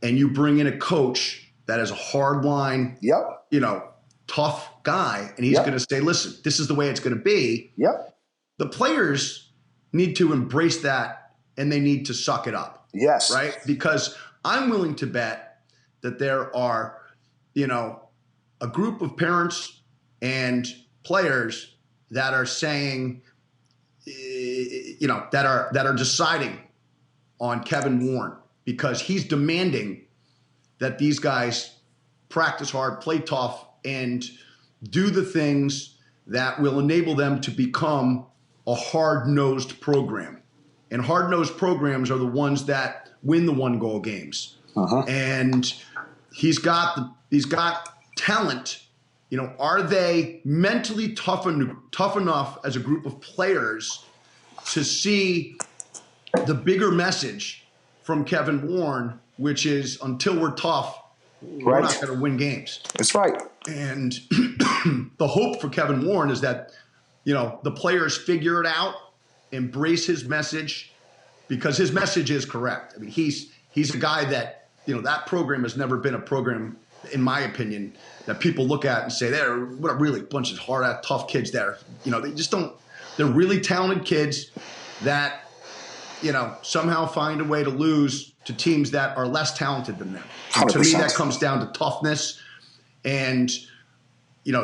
and you bring in a coach that is a hard line, tough guy, and he's going to say, listen, this is the way it's going to be. Yep. The players need to embrace that. And they need to suck it up. Yes. Right? Because I'm willing to bet that there are, a group of parents and players that are saying, that are deciding on Kevin Warren because he's demanding that these guys practice hard, play tough, and do the things that will enable them to become a hard-nosed program. And hard-nosed programs are the ones that win the one-goal games. Uh-huh. And he's got talent. Are they mentally tough enough as a group of players to see the bigger message from Kevin Warren, which is until we're tough, we're not going to win games. That's right. And the hope for Kevin Warren is that, the players figure it out, embrace his message, because his message is correct. I mean, he's a guy that, that program has never been a program, in my opinion, that people look at and say, what a really bunch of hard-ass, tough kids there. They just don't – they're really talented kids that, somehow find a way to lose to teams that are less talented than them. And to me, that comes down to toughness. And,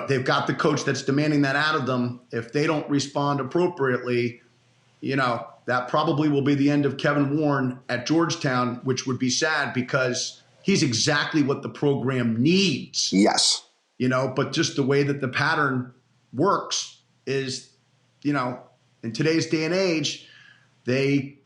they've got the coach that's demanding that out of them. If they don't respond appropriately, that probably will be the end of Kevin Warren at Georgetown, which would be sad because he's exactly what the program needs. Yes. But just the way that the pattern works is, in today's day and age, they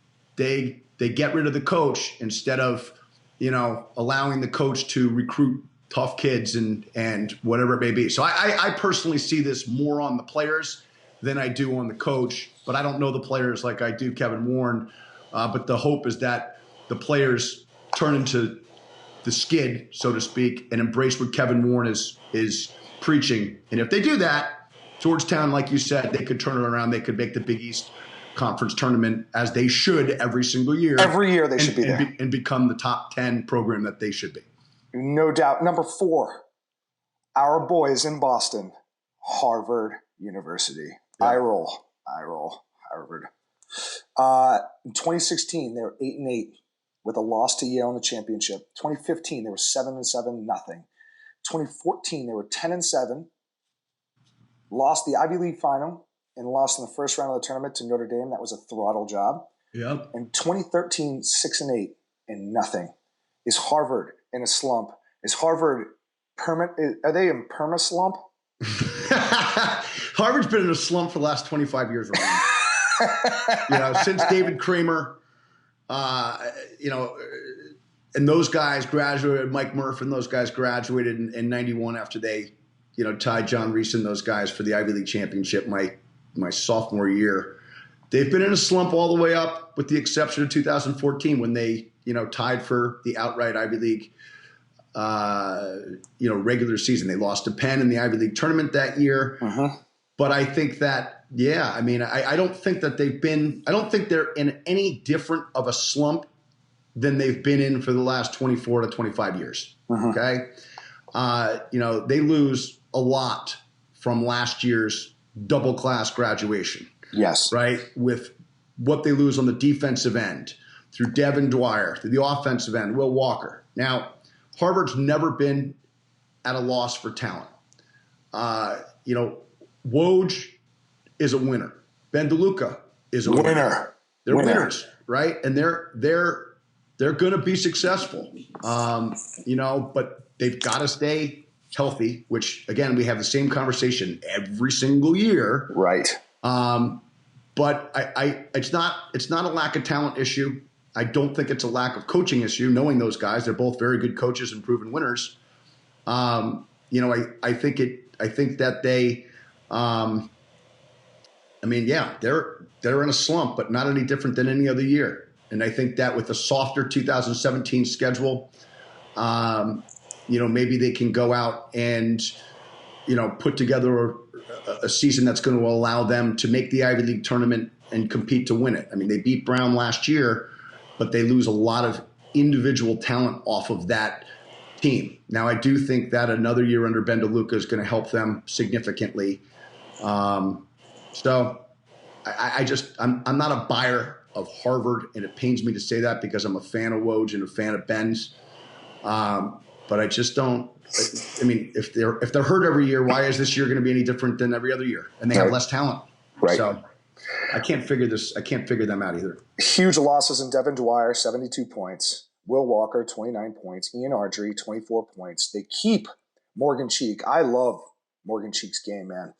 get rid of the coach instead of, allowing the coach to recruit tough kids and whatever it may be. So I personally see this more on the players than I do on the coach, but I don't know the players like I do Kevin Warren. But the hope is that the players turn into the skid, so to speak, and embrace what Kevin Warren is preaching. And if they do that, Georgetown, like you said, they could turn it around. They could make the Big East Conference tournament as they should every single year. Every year they should be there. And become the top 10 program that they should be. No doubt. Number 4, our boys in Boston, Harvard University. Yeah. I roll, Harvard. In 2016, they were 8-8 with a loss to Yale in the championship. 2015, they were 7-7, nothing. 2014, they were 10-7, lost the Ivy League final and lost in the first round of the tournament to Notre Dame. That was a throttle job. Yep. In 2013, 6-8 and nothing. Is Harvard in a slump? Is Harvard are they in perma slump? Harvard's been in a slump for the last 25 years. Since David Kramer, and those guys graduated, Mike Murph and those guys graduated in 91 after they, tied John Reese and those guys for the Ivy League championship my sophomore year. They've been in a slump all the way up with the exception of 2014 when they, tied for the outright Ivy League, regular season. They lost to Penn in the Ivy League tournament that year. Uh-huh. But I think that, I don't think that I don't think they're in any different of a slump than they've been in for the last 24 to 25 years. Uh-huh. Okay. they lose a lot from last year's double class graduation. Yes. Right? With what they lose on the defensive end through Devin Dwyer, through the offensive end, Will Walker. Now, Harvard's never been at a loss for talent. Woj is a winner. Ben DeLuca is a winner. They're winners, right? And they're going to be successful. But they've got to stay healthy, which again, we have the same conversation every single year. Right. But it's not a lack of talent issue. I don't think it's a lack of coaching issue. Knowing those guys, they're both very good coaches and proven winners. I think that they, they're in a slump, but not any different than any other year. And I think that with a softer 2017 schedule, maybe they can go out and, put together a season that's going to allow them to make the Ivy League tournament and compete to win it. I mean, they beat Brown last year, but they lose a lot of individual talent off of that team. Now, I do think that another year under Ben DeLuca is going to help them significantly. I'm not a buyer of Harvard, and it pains me to say that because I'm a fan of Woj and a fan of Ben's. But I just don't. I mean, if they're hurt every year, why is this year going to be any different than every other year? And they have less talent, right? So I can't figure them out either. Huge losses in Devin Dwyer, 72 points. Will Walker, 29 points. Ian Ardrey, 24 points. They keep Morgan Cheek. I love Morgan Cheek's game, man.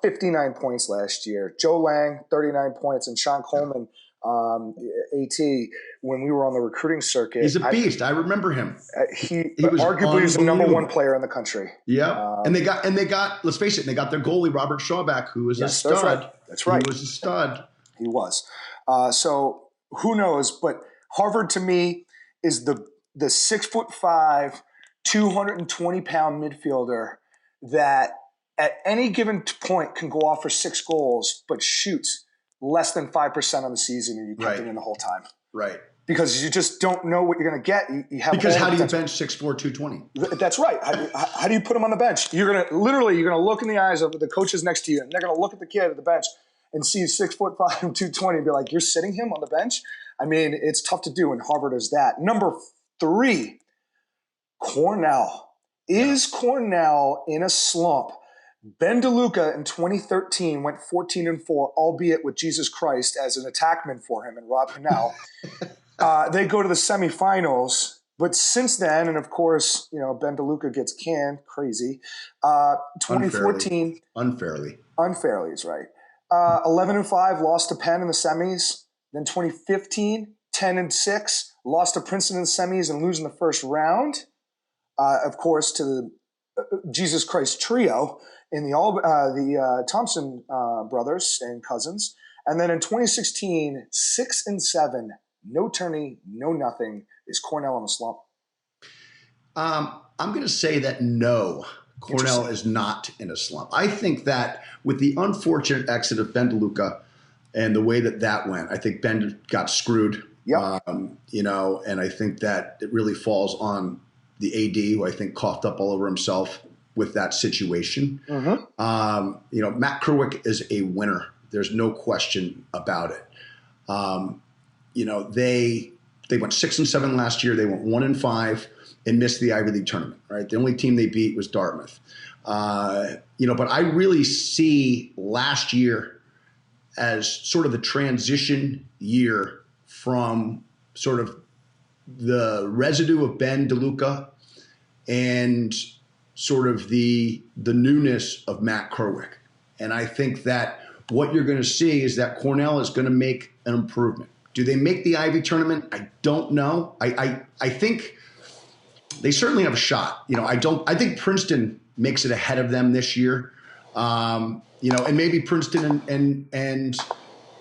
59 points last year. Joe Lang, 39 points. And Sean Coleman, AT, when we were on the recruiting circuit. He's a beast. I remember him. He was arguably the number one player in the country. Yeah. And they got, let's face it, they got their goalie, Robert Schauback, who was a stud. That's right. He was a stud. He was. So who knows? But Harvard, to me, is the 6'5", 220-pound midfielder that at any given point can go off for 6 goals, but shoots less than 5% on the season, and you cut them in the whole time. Right. Because you just don't know what you're going to get. You have because how do you bench 6'4", 220? That's right. How do you put him on the bench? You're going to look in the eyes of the coaches next to you, and they're going to look at the kid at the bench and see 6'5", 220, and be like, "You're sitting him on the bench." I mean, it's tough to do, and Harvard is that. Number 3, Cornell. Is Cornell in a slump? Ben DeLuca in 2013 went 14-4, albeit with Jesus Christ as an attackman for him and Rob Pennell. They go to the semifinals, but since then, and of course, Ben DeLuca gets canned, crazy. 2014, unfairly is right. 11-5, lost to Penn in the semis. Then 2015, 10-6, lost to Princeton in the semis and losing the first round. Of course, to the Jesus Christ trio in the Thompson brothers and cousins. And then in 2016, 6-7, no tourney, no nothing. Is Cornell in a slump? I'm going to say that no, Cornell is not in a slump. I think that with the unfortunate exit of Ben DeLuca and the way that went, I think Ben got screwed. Yep. And I think that it really falls on the AD, who I think coughed up all over himself with that situation. Mm-hmm. Matt Kerwick is a winner. There's no question about it. They went 6-7 last year. They went 1-5 and missed the Ivy League tournament. Right, the only team they beat was Dartmouth. But I really see last year as sort of the transition year from sort of the residue of Ben DeLuca and sort of the newness of Matt Kerwick. And I think that what you're going to see is that Cornell is going to make an improvement. Do they make the Ivy tournament? I don't know. I think they certainly have a shot. I think Princeton makes it ahead of them this year. And maybe Princeton and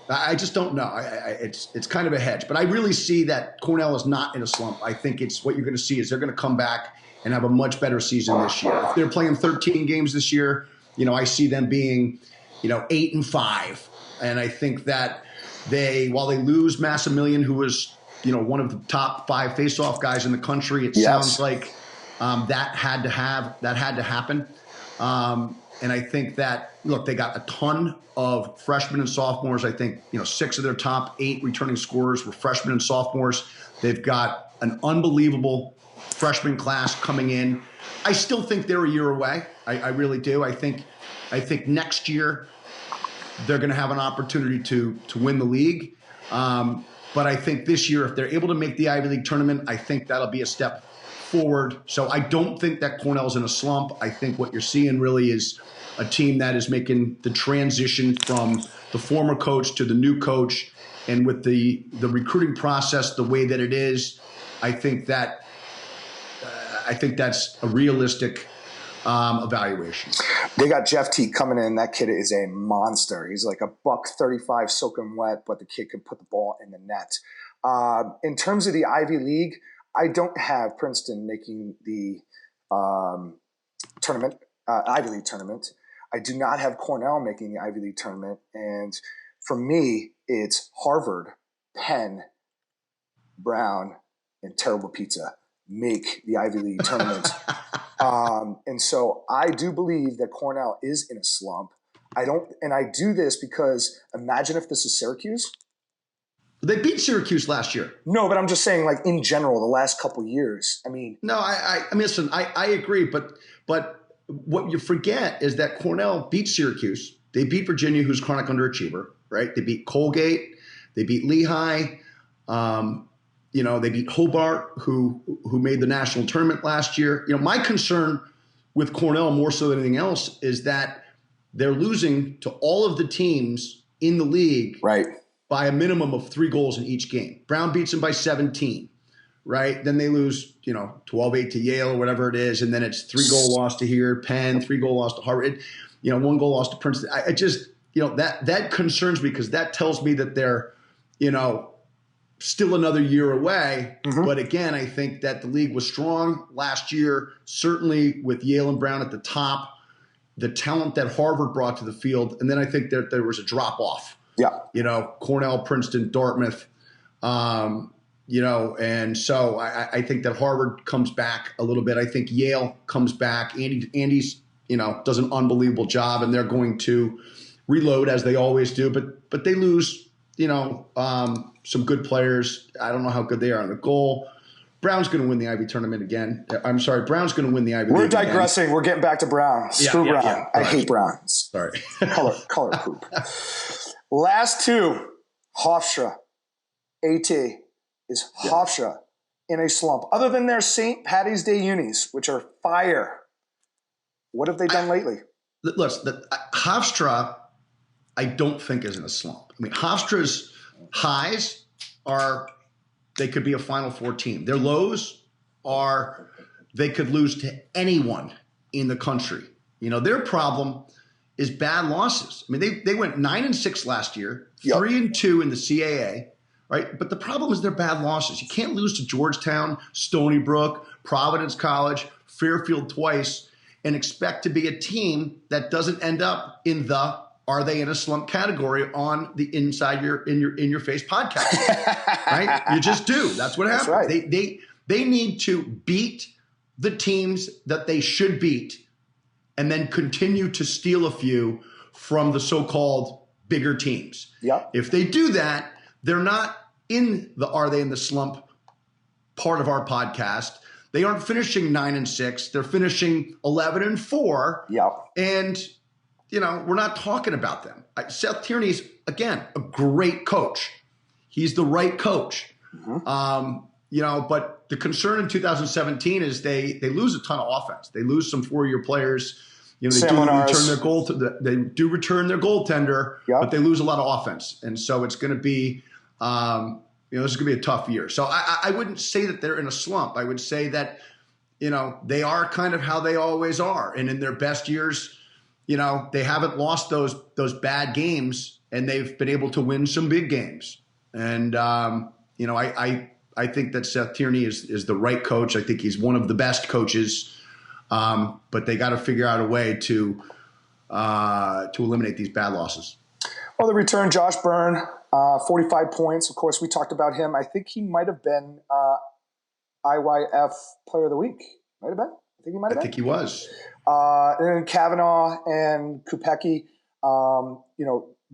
I just don't know. It's kind of a hedge, but I really see that Cornell is not in a slump. I think it's what you're going to see is they're going to come back and have a much better season this year. If they're playing 13 games this year, I see them being, 8-5, and I think that while they lose Massimilian, who was one of the top 5 face-off guys in the country, it sounds like that had to happen. And I think that, look, they got a ton of freshmen and sophomores. I think, 6 of their top 8 returning scorers were freshmen and sophomores. They've got an unbelievable freshman class coming in. I still think they're a year away. I really do. I think next year they're going to have an opportunity to win the league. But I think this year, if they're able to make the Ivy League tournament, I think that'll be a step forward. So I don't think that Cornell's in a slump. I think what you're seeing really is a team that is making the transition from the former coach to the new coach. And with the recruiting process the way that it is, I think that's a realistic evaluation. They got Jeff T coming in. That kid is a monster. He's like $135 soaking wet, but the kid can put the ball in the net. In terms of the Ivy League, I don't have Princeton making the tournament, Ivy League tournament. I do not have Cornell making the Ivy League tournament. And for me, it's Harvard, Penn, Brown, and Terrible Pizza make the Ivy League tournament. And so I do believe that Cornell is in a slump. I do this because imagine if this is Syracuse. They beat Syracuse last year. No, but I'm just saying, like, in general, the last couple years. I mean, no, I mean, listen, I agree, but what you forget is that Cornell beat Syracuse. They beat Virginia, who's chronic underachiever, right? They beat Colgate. They beat Lehigh. They beat Hobart, who made the national tournament last year. My concern with Cornell, more so than anything else, is that they're losing to all of the teams in the league, right, by a minimum of 3 goals in each game. Brown beats them by 17, right? Then they lose, 12-8 to Yale or whatever it is, and then it's 3-goal loss to here, Penn, 3-goal loss to Harvard, 1-goal loss to Princeton. I just, that concerns me because that tells me that they're, still another year away. Mm-hmm. But again, I think that the league was strong last year, certainly with Yale and Brown at the top, the talent that Harvard brought to the field. And then I think that there was a drop off. Yeah. Cornell, Princeton, Dartmouth, and so I think that Harvard comes back a little bit. I think Yale comes back. Andy's, does an unbelievable job, and they're going to reload as they always do, but they lose, some good players. I don't know how good they are on the goal. Brown's going to win the Ivy tournament again. I'm sorry, Brown's going to win the Ivy League. We're digressing. Again. We're getting back to Brown. Screw Brown. Yeah. I hate Brown. Sorry. color poop. Last two, Hofstra. AT is Hofstra in a slump. Other than their St. Patty's Day unis, which are fire, what have they done lately? Look, Hofstra, I don't think is in a slump. I mean, Hofstra's highs are they could be a Final Four team. Their lows are they could lose to anyone in the country. Their problem is bad losses. I mean, they went 9-6 last year, 3-2 in the CAA, right? But the problem is they're bad losses. You can't lose to Georgetown, Stony Brook, Providence College, Fairfield twice, and expect to be a team that doesn't end up in the "Are they in a slump?" category on the Inside in your face podcast, right? You just do. That's what happens. That's right. They need to beat the teams that they should beat, and then continue to steal a few from the so-called bigger teams. Yep. If they do that, they're not in the "Are they in the slump?" part of our podcast. They aren't finishing 9-6. They're finishing 11-4. Yep. And we're not talking about them. Seth Tierney's, again, a great coach. He's the right coach. Mm-hmm. But the concern in 2017 is they lose a ton of offense. They lose some 4-year players. They do return their goaltender, but they lose a lot of offense. And so it's going to be, this is going to be a tough year. So I wouldn't say that they're in a slump. I would say that, they are kind of how they always are. And in their best years, they haven't lost those bad games, and they've been able to win some big games. And, I think that Seth Tierney is the right coach. I think he's one of the best coaches, but they got to figure out a way to eliminate these bad losses. Well, the return, Josh Byrne, 45 points. Of course, we talked about him. I think he might have been IYF Player of the Week Might have been. I think he might have been. I think he was. And then Kavanaugh and Kupecki,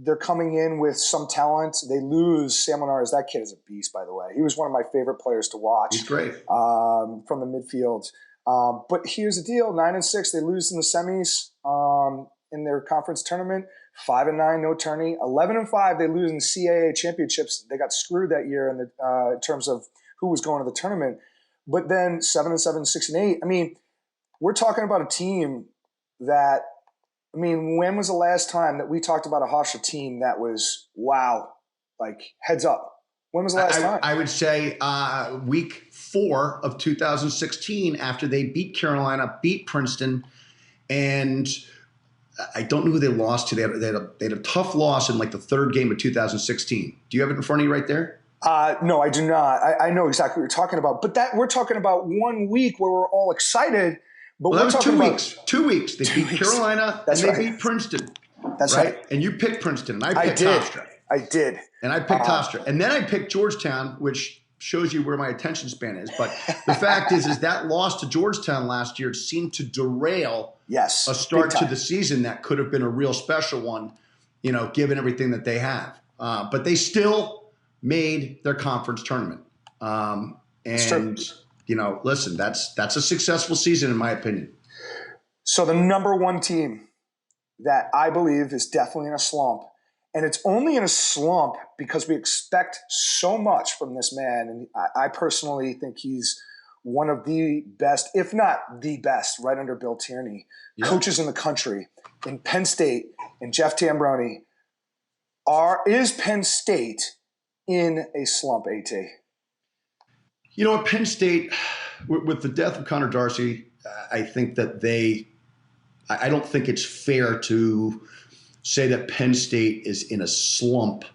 they're coming in with some talent. They lose Sam Linares. That kid is a beast, by the way. He was one of my favorite players to watch. He's great. From the midfield. But here's the deal. 9-6, they lose in the semis in their conference tournament. 5-9, no tourney. 11-5, they lose in the CAA championships. They got screwed that year in terms of who was going to the tournament. But then 7-7, 6-8. I mean, we're talking about a team that, when was the last time that we talked about a Hofstra team that was, wow, like heads up? When was the last time? I would say week 4 of 2016 after they beat Carolina, beat Princeton, and I don't know who they lost to. They had a tough loss in like the third game of 2016. Do you have it in front of you right there? No, I do not. I know exactly what you're talking about. But we're talking about 1 week where we're all excited. But well, we're that was talking 2 about weeks. 2 weeks. They beat Carolina and they beat Princeton. That's right. And you picked Princeton and I picked Hofstra. I did. And I picked Hofstra. And then I picked Georgetown, which shows you where my attention span is. But the fact is that loss to Georgetown last year seemed to derail a start to the season that could have been a real special one, given everything that they have. But they still made their conference tournament. Listen, that's a successful season in my opinion. So the number one team that I believe is definitely in a slump, and it's only in a slump because we expect so much from this man. And I personally think he's one of the best, if not the best, right under Bill Tierney, coaches in the country. In Penn State, and Jeff Tambroni, is Penn State in a slump, AT? At Penn State, with the death of Connor Darcy, I think that I don't think it's fair to say that Penn State is in a slump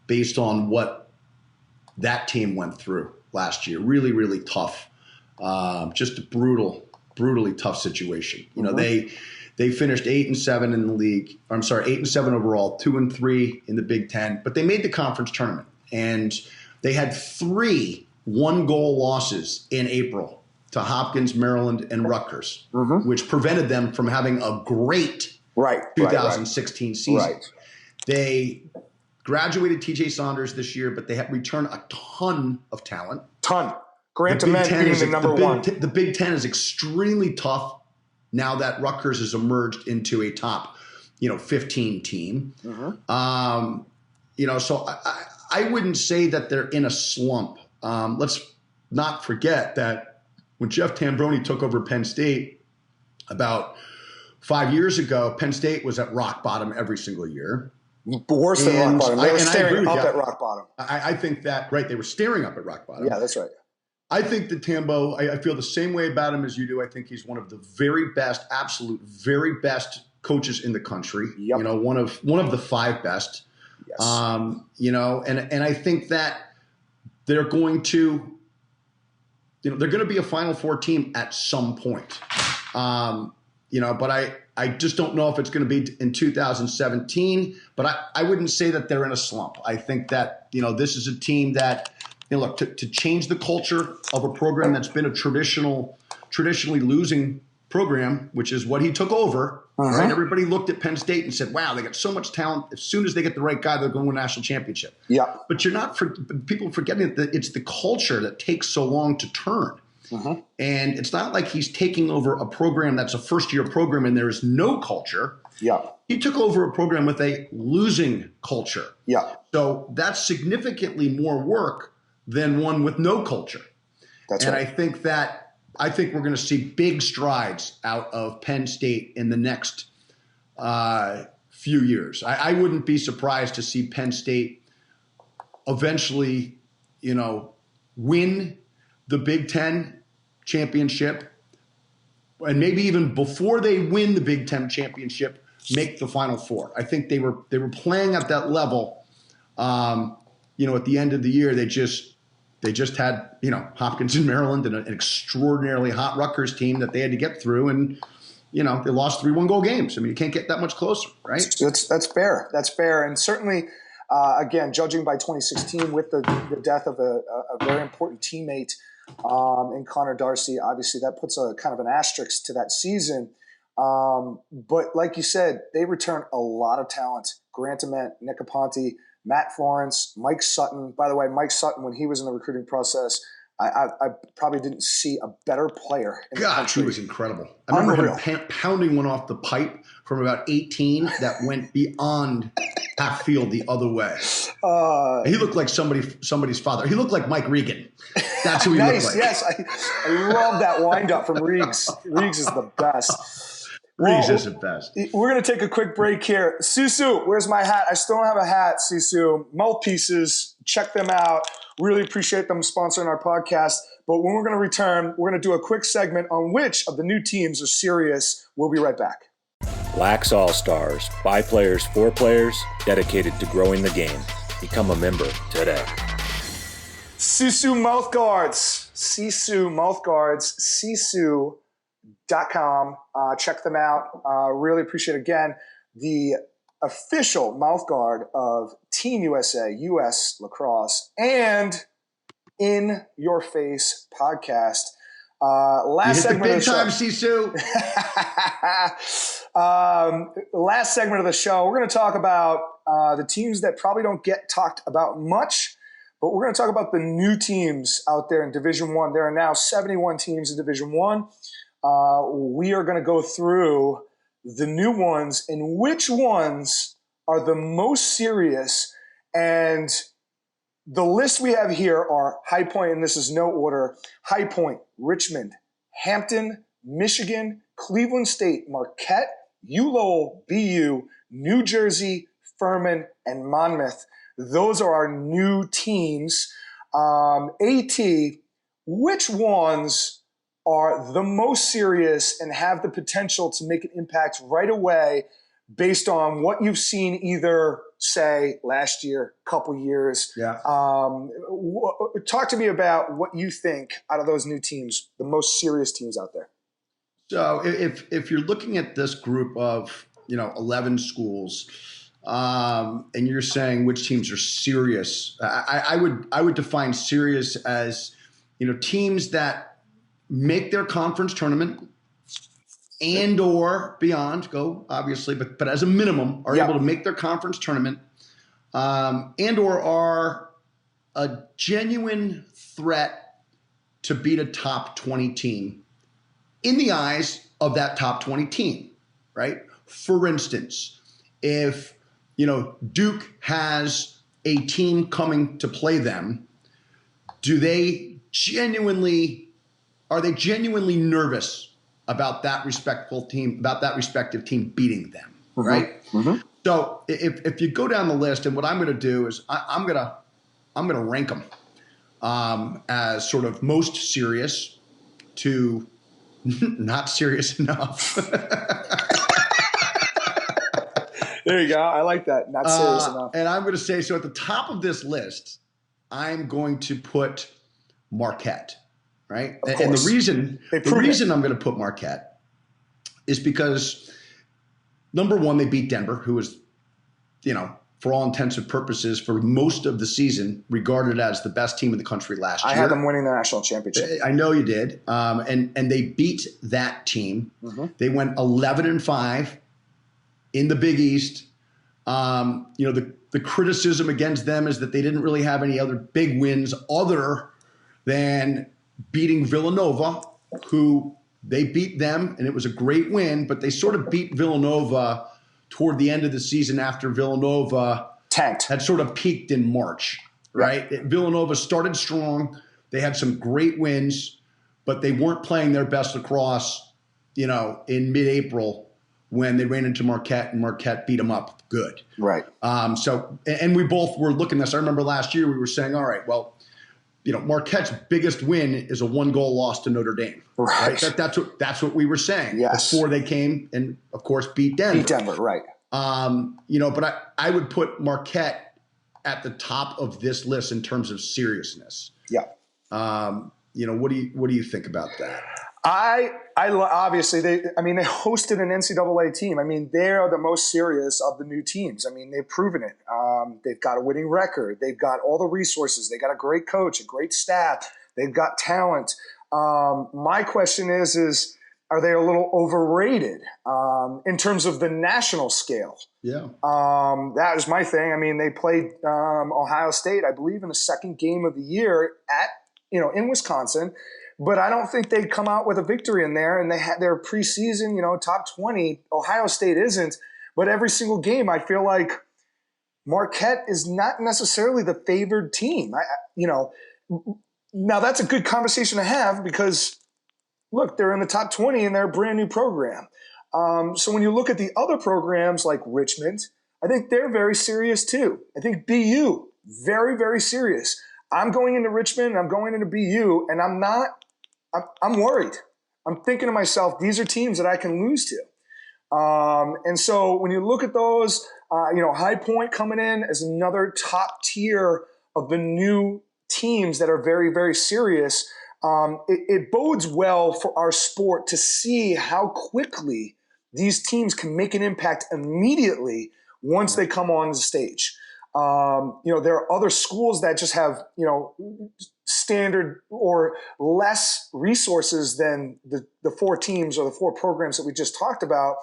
based on what that team went through last year. Really, really tough. Just a brutally tough situation. They finished 8-7 in the league. 8-7 overall, 2-3 in the Big Ten, but they made the conference tournament and they had 3 one-goal losses in April to Hopkins, Maryland, and Rutgers, which prevented them from having a great 2016 season. Right. They graduated TJ Saunders this year, but they have returned a ton of talent. Grant Ament being the number one. The Big Ten is extremely tough now that Rutgers has emerged into a top, 15 team. So I wouldn't say that they're in a slump. Let's not forget that when Jeff Tambroni took over Penn State about 5 years ago, Penn State was at rock bottom every single year. Worse than rock bottom. They were staring up at rock bottom. I think that, right, they were staring up at rock bottom. Yeah, that's right. I think that Tambo, I feel the same way about him as you do. I think he's one of the very best, absolute very best coaches in the country. Yep. One of the 5 best. Yes. And I think that they're going to, they're going to be a Final Four team at some point. But I just don't know if it's going to be in 2017. But I wouldn't say that they're in a slump. I think that, this is a team that, look, to change the culture of a program that's been a traditionally losing program, which is what he took over, right? Everybody looked at Penn State and said, wow, they got so much talent. As soon as they get the right guy, they're going to win a national championship. Yeah. But people forgetting that it's the culture that takes so long to turn. And it's not like he's taking over a program that's a first-year program and there is no culture. Yeah. He took over a program with a losing culture. Yeah. So that's significantly more work than one with no culture. That's right. And I think we're going to see big strides out of Penn State in the next few years. I wouldn't be surprised to see Penn State eventually, win the Big Ten championship, and maybe even before they win the Big Ten championship, make the Final Four. I think they were playing at that level. At the end of the year, they just had, Hopkins in Maryland and an extraordinarily hot Rutgers team that they had to get through. And, they lost 3 one-goal games. I mean, you can't get that much closer, right? That's fair. That's fair. And certainly, again, judging by 2016 with the death of a very important teammate, and Connor Darcy. Obviously, that puts a kind of an asterisk to that season. But like you said, they return a lot of talent. Grant Ament, Nick Aponte, Matt Florence, Mike Sutton. By the way, Mike Sutton, when he was in the recruiting process, I probably didn't see a better player in the country. He was incredible. I remember him pounding one off the pipe from about 18 that went beyond half field the other way. He looked like somebody's father. He looked like Mike Regan. That's who he looked like. Yes, I love that wind-up from Reegs. Reegs is the best. Reegs is the best. We're going to take a quick break here. Sisu, where's my hat? I still don't have a hat, Sisu. Mouthpieces, check them out. Really appreciate them sponsoring our podcast. But when we're going to return, we're going to do a quick segment on which of the new teams are serious. We'll be right back. LaxAllStars, by players for players, dedicated to growing the game. Become a member today. SISU Mouthguards. SISU Mouthguards. SISU.com. Check them out. Really appreciate, again, the official mouthguard of Team USA, US Lacrosse, and In Your Face podcast. Last segment of the time, show. Sisu. Last segment of the show, we're going to talk about the teams that probably don't get talked about much, but we're going to talk about the new teams out there in Division I. There are now 71 teams in Division I. We are going to go through the new ones and which ones are the most serious. And the list we have here are High Point, and this is no order: High Point, Richmond, Hampton, Michigan, Cleveland State, Marquette, ULowell, BU, New Jersey, Furman, and Monmouth. Those are our new teams. AT, which ones are the most serious and have the potential to make an impact right away based on what you've seen either, say, last year, couple years? Yeah. Talk to me about what you think out of those new teams, the most serious teams out there. So if you're looking at this group of 11 schools, and you're saying which teams are serious, I would define serious as teams that make their conference tournament and or beyond, go obviously, but as a minimum are able to make their conference tournament, and or are a genuine threat to beat a top 20 team in the eyes of that top 20 team, right? For instance, if Duke has a team coming to play them, are they genuinely nervous about that respective team beating them, right? Mm-hmm. So if you go down the list, and what I'm going to do is I'm going to rank them as sort of most serious to not serious enough. There you go. I like that. Not serious enough. And I'm going to say, so at the top of this list, I'm going to put Marquette, right? And the reason I'm going to put Marquette is because, number one, they beat Denver, who was, for all intents and purposes, for most of the season, regarded as the best team in the country last year. I had them winning the national championship. I know you did. And they beat that team. Mm-hmm. They went 11-5 in the Big East. The criticism against them is that they didn't really have any other big wins other than beating Villanova, who they beat them, and it was a great win, but they sort of beat Villanova toward the end of the season after Villanova had sort of peaked in March, right? Villanova started strong. They had some great wins, but they weren't playing their best lacrosse, in mid-April when they ran into Marquette, and Marquette beat them up good. Right. And we both were looking at this. I remember last year we were saying, all right, well, Marquette's biggest win is a 1-goal loss to Notre Dame. Right. That's what we were saying before they came and, of course, beat Denver. Right. But I would put Marquette at the top of this list in terms of seriousness. Yeah. What do you think about that? I obviously they hosted an NCAA team. They are the most serious of the new teams. They've proven it. They've got a winning record. They've got all the resources. They got a great coach, a great staff. They've got talent. My question is are they a little overrated in terms of the national scale? Yeah. That was my thing. I mean, they played Ohio State, I believe, in the second game of the year in Wisconsin. But I don't think they'd come out with a victory in there. And they had their preseason, top 20. Ohio State isn't. But every single game, I feel like Marquette is not necessarily the favored team. Now that's a good conversation to have because, look, they're in the top 20 and they're a brand new program. So when you look at the other programs like Richmond, I think they're very serious too. I think BU, very, very serious. I'm going into Richmond, I'm going into BU, and I'm worried. I'm thinking to myself, these are teams that I can lose to. And so when you look at those, High Point coming in as another top tier of the new teams that are very, very serious, it bodes well for our sport to see how quickly these teams can make an impact immediately once they come on the stage. There are other schools that just have, standard or less resources than the four teams or the four programs that we just talked about.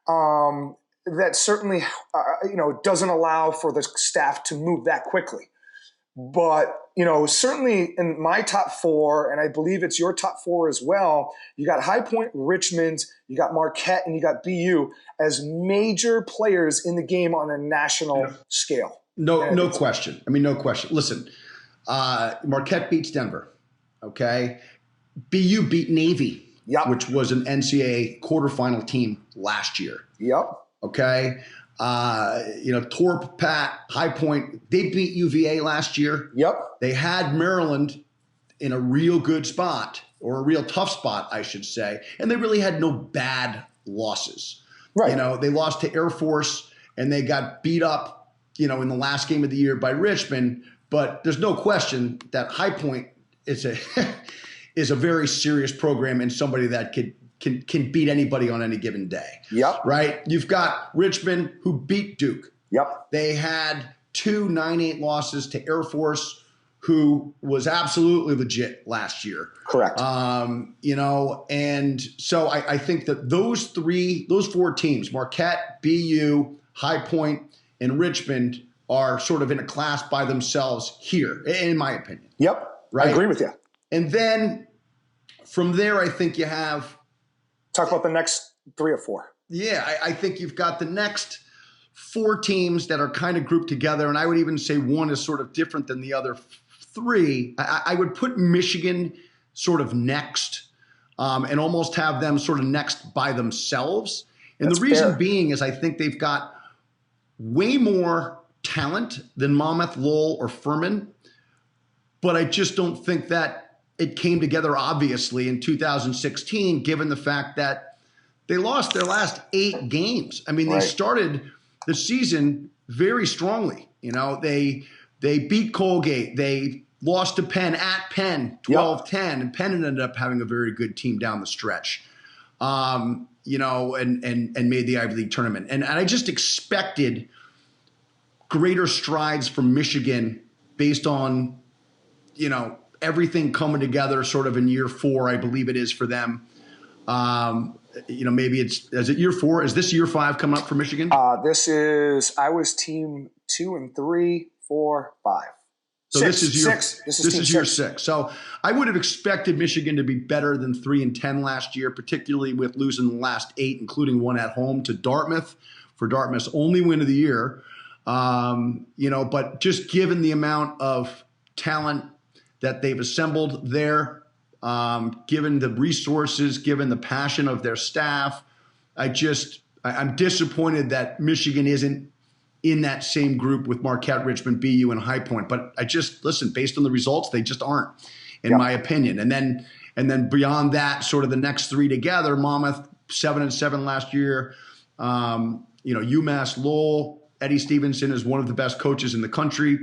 That certainly, doesn't allow for the staff to move that quickly. But, certainly in my top four, and I believe it's your top four as well, you got High Point, Richmond, you got Marquette, and you got BU as major players in the game on a national scale. No question. No question. Listen, Marquette beats Denver, okay? BU beat Navy, which was an NCAA quarterfinal team last year. Yep. Okay? Torp, Pat, High Point, they beat UVA last year. Yep. They had Maryland in a real good spot, or a real tough spot, I should say, and they really had no bad losses. Right. They lost to Air Force, and they got beat up, in the last game of the year by Richmond, but there's no question that High Point is a very serious program and somebody that can beat anybody on any given day. Yep. Right? You've got Richmond, who beat Duke. Yep. They had 2 9-8 losses to Air Force, who was absolutely legit last year. Correct. And so I think that those 4 teams, Marquette, BU, High Point, and Richmond, are sort of in a class by themselves here, in my opinion. Yep. Right? I agree with you. And then from there, I think you have... Talk about the next 3 or 4. Yeah, I think you've got the next 4 teams that are kind of grouped together, and I would even say one is sort of different than the other 3. I would put Michigan sort of next, and almost have them sort of next by themselves. And That's the reason fair. being is I think they've got way more talent than Monmouth, Lowell, or Furman, but I just don't think that it came together obviously in 2016, given the fact that they lost their last 8 games. They Right. started the season very strongly. They beat Colgate. They lost to Penn at Penn, 12-10, and Penn ended up having a very good team down the stretch. And made the Ivy League tournament. And I just expected greater strides from Michigan based on, everything coming together sort of in year 4, I believe it is for them. Maybe is it year 4? Is this year 5 coming up for Michigan? I was team 2 and 3, 4, 5. So 6, this is year 6. This is year 6. So I would have expected Michigan to be better than 3-10 last year, particularly with losing the last 8, including one at home to Dartmouth for Dartmouth's only win of the year. But just given the amount of talent that they've assembled there, given the resources, given the passion of their staff, I'm disappointed that Michigan isn't in that same group with Marquette, Richmond, BU, and High Point. But based on the results, they just aren't, in my opinion. And then beyond that, sort of the next 3 together, Monmouth 7-7 last year. UMass, Lowell, Eddie Stevenson is one of the best coaches in the country,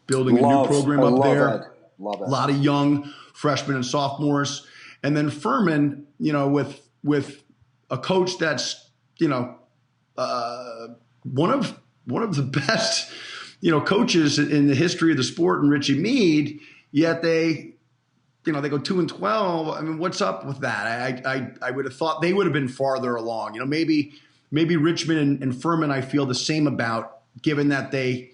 building a new program up there. Love it. A lot of young freshmen and sophomores. And then Furman, with a coach that's, one of the best, coaches in the history of the sport, and Richie Meade, yet they they go 2-12. I mean, what's up with that? I would have thought they would have been farther along. Maybe Richmond and Furman I feel the same about, given that they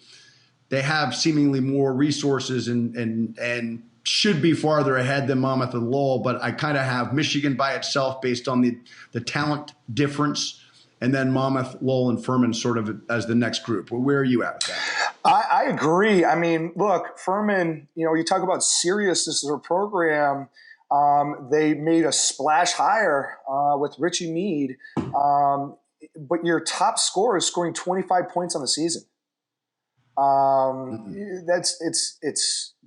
have seemingly more resources and should be farther ahead than Monmouth and Lowell. But I kind of have Michigan by itself based on the talent difference, and then Monmouth, Lowell, and Furman sort of as the next group. Where are you at with that? I agree. I mean, look, Furman, you talk about seriousness of a program. They made a splash hire with Richie Meade, but your top scorer is scoring 25 points on the season.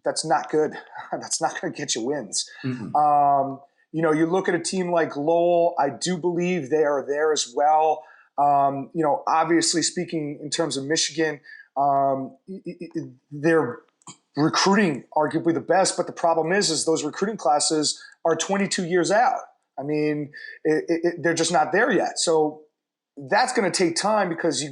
That's not good. That's not going to get you wins. You look at a team like Lowell. I do believe they are there as well. Obviously speaking in terms of Michigan, they're recruiting arguably the best, but the problem is those recruiting classes are 22 years out. I mean, they're just not there yet. So that's going to take time because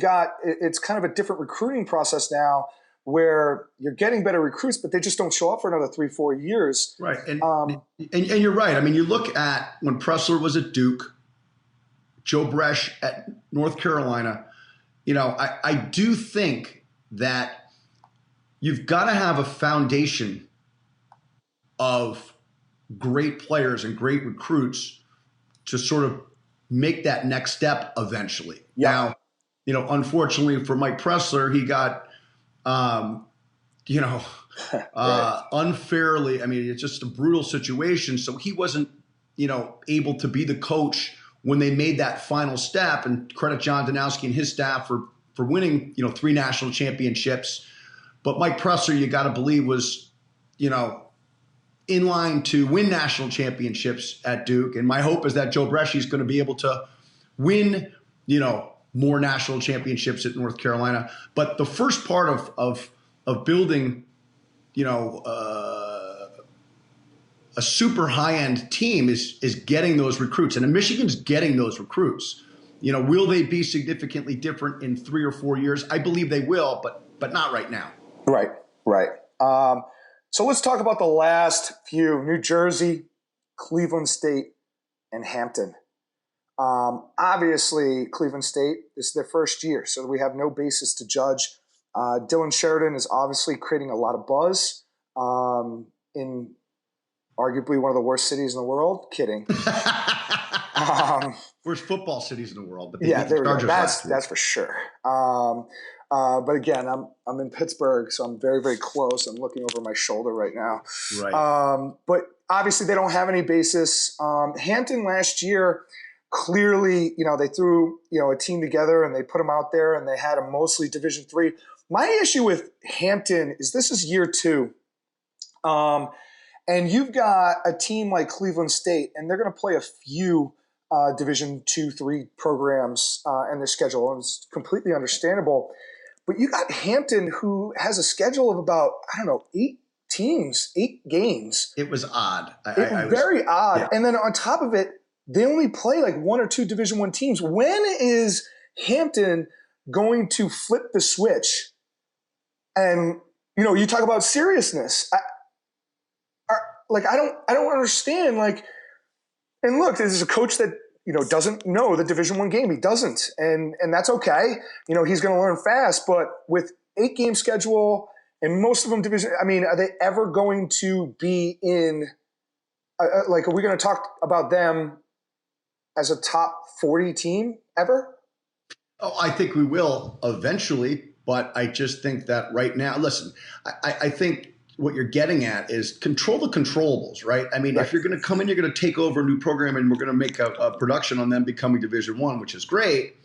it's kind of a different recruiting process now where you're getting better recruits, but they just don't show up for another 3-4 years. Right. And you're right. I mean, you look at when Pressler was at Duke, Joe Bresch at North Carolina, I do think that you've got to have a foundation of great players and great recruits to sort of make that next step eventually. Yeah. Now, unfortunately for Mike Pressler, he got, unfairly, I mean, it's just a brutal situation. So he wasn't, able to be the coach when they made that final step, and credit John Danowski and his staff for winning, 3 national championships. But Mike Pressler, you got to believe, was, in line to win national championships at Duke. And my hope is that Joe Bresch is going to be able to win, more national championships at North Carolina. But the first part of building, a super high-end team is getting those recruits. And Michigan's getting those recruits. Will they be significantly different in 3 or 4 years? I believe they will, but not right now. Right. So let's talk about the last few: New Jersey, Cleveland State, and Hampton. Obviously, Cleveland State, this is their first year, so we have no basis to judge. Dylan Sheridan is obviously creating a lot of buzz in arguably one of the worst cities in the world. Kidding. Worst football cities in the world. But yeah, there we go. That's for sure. But again, I'm in Pittsburgh, so I'm very, very close. I'm looking over my shoulder right now. Right. But obviously, they don't have any basis. Hampton last year, clearly, they threw a team together and they put them out there and they had a mostly Division III. My issue with Hampton is this is year 2. And you've got a team like Cleveland State, and they're going to play a few Division II, III programs in their schedule, and it's completely understandable. But you got Hampton, who has a schedule of about, 8 teams, 8 games. It was odd. Very odd. Yeah. And then on top of it, they only play like 1 or 2 Division I teams. When is Hampton going to flip the switch? And, you talk about seriousness. I don't understand. And look, this is a coach that, doesn't know the Division I game. He doesn't. And that's okay. He's going to learn fast. But with 8-game schedule and most of them division, are they ever going to be in, are we going to talk about them as a top 40 team ever? Oh, I think we will eventually. But I just think that right now, listen, I think what you're getting at is control the controllables, right? Right. If you're going to come in, you're going to take over a new program and we're going to make a production on them becoming Division I, which is great,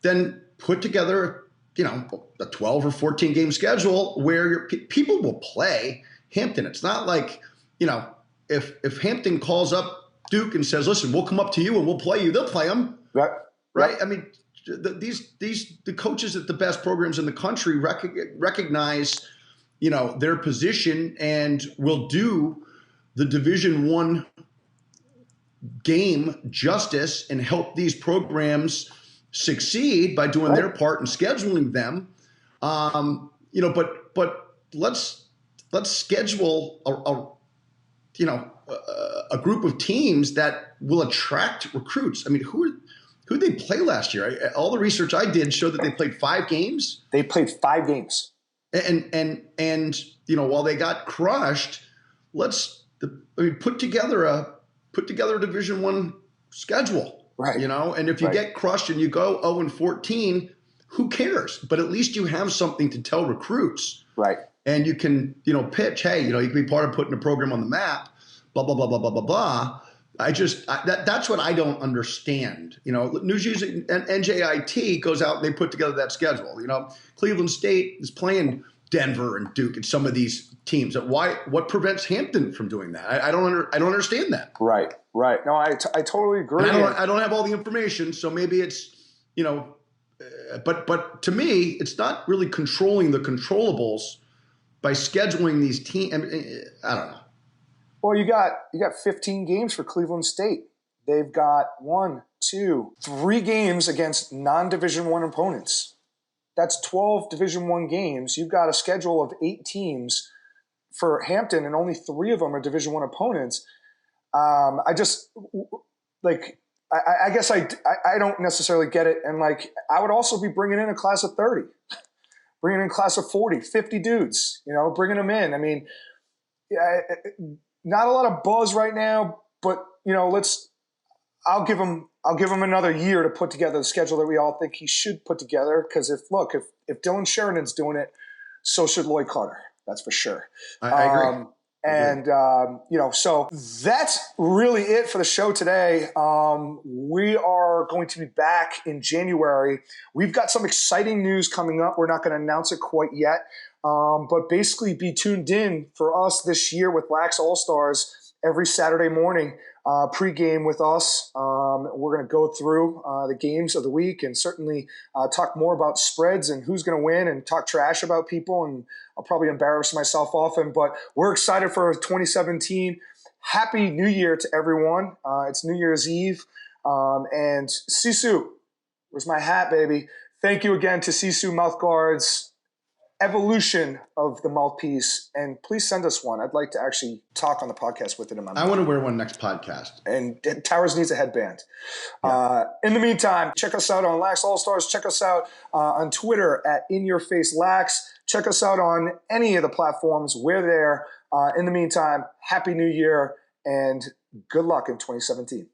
then put together, a 12 or 14 game schedule where your people will play Hampton. It's not like, if Hampton calls up Duke and says, listen, we'll come up to you and we'll play you, they'll play them. Right? The coaches at the best programs in the country recognize their position and will do the Division I game justice and help these programs succeed by doing their part and scheduling them. But let's schedule a group of teams that will attract recruits. I mean, who did they play last year? All the research I did showed that they played 5 games. They played 5 games. And while they got crushed, put together a Division I schedule. Right. And if you get crushed and you go 0-14, who cares? But at least you have something to tell recruits. Right. And you can, pitch, hey, you can be part of putting a program on the map, blah, blah, blah, blah, blah, blah, blah. That's what I don't understand. News Usually NJIT goes out and they put together that schedule. Cleveland State is playing Denver and Duke and some of these teams. What prevents Hampton from doing that? I don't understand that. Right. No, I totally agree. I don't have all the information, so maybe it's but to me, it's not really controlling the controllables by scheduling these teams. I don't know. Well, you got 15 games for Cleveland State. They've got 1, 2, 3 games against non-Division I opponents. That's 12 Division I games. You've got a schedule of 8 teams for Hampton, and only 3 of them are Division I opponents. I guess I don't necessarily get it. And I would also be bringing in a class of 30, bringing in a class of 40, 50 dudes, bringing them in. I mean, not a lot of buzz right now, but I'll give him another year to put together the schedule that we all think he should put together. Because if Dylan Sheridan's doing it, so should Lloyd Carter. That's for sure. I agree. So that's really it for the show today. We are going to be back in January. We've got some exciting news coming up. We're not going to announce it quite yet. But basically be tuned in for us this year with LaxAllStars every Saturday morning, pregame with us. We're going to go through the games of the week and certainly talk more about spreads and who's going to win and talk trash about people. And I'll probably embarrass myself often, but we're excited for 2017. Happy New Year to everyone. It's New Year's Eve. And SISU, where's my hat, baby? Thank you again to SISU Mouth Guards. Evolution of the mouthpiece, and please send us one. I'd like to actually talk on the podcast with it in my mouth. I want to wear one next podcast. And Towers needs a headband. Yeah. In the meantime, check us out on LaxAllStars. Check us out on Twitter at InYourFaceLax. Check us out on any of the platforms. We're there. In the meantime, Happy New Year and good luck in 2017.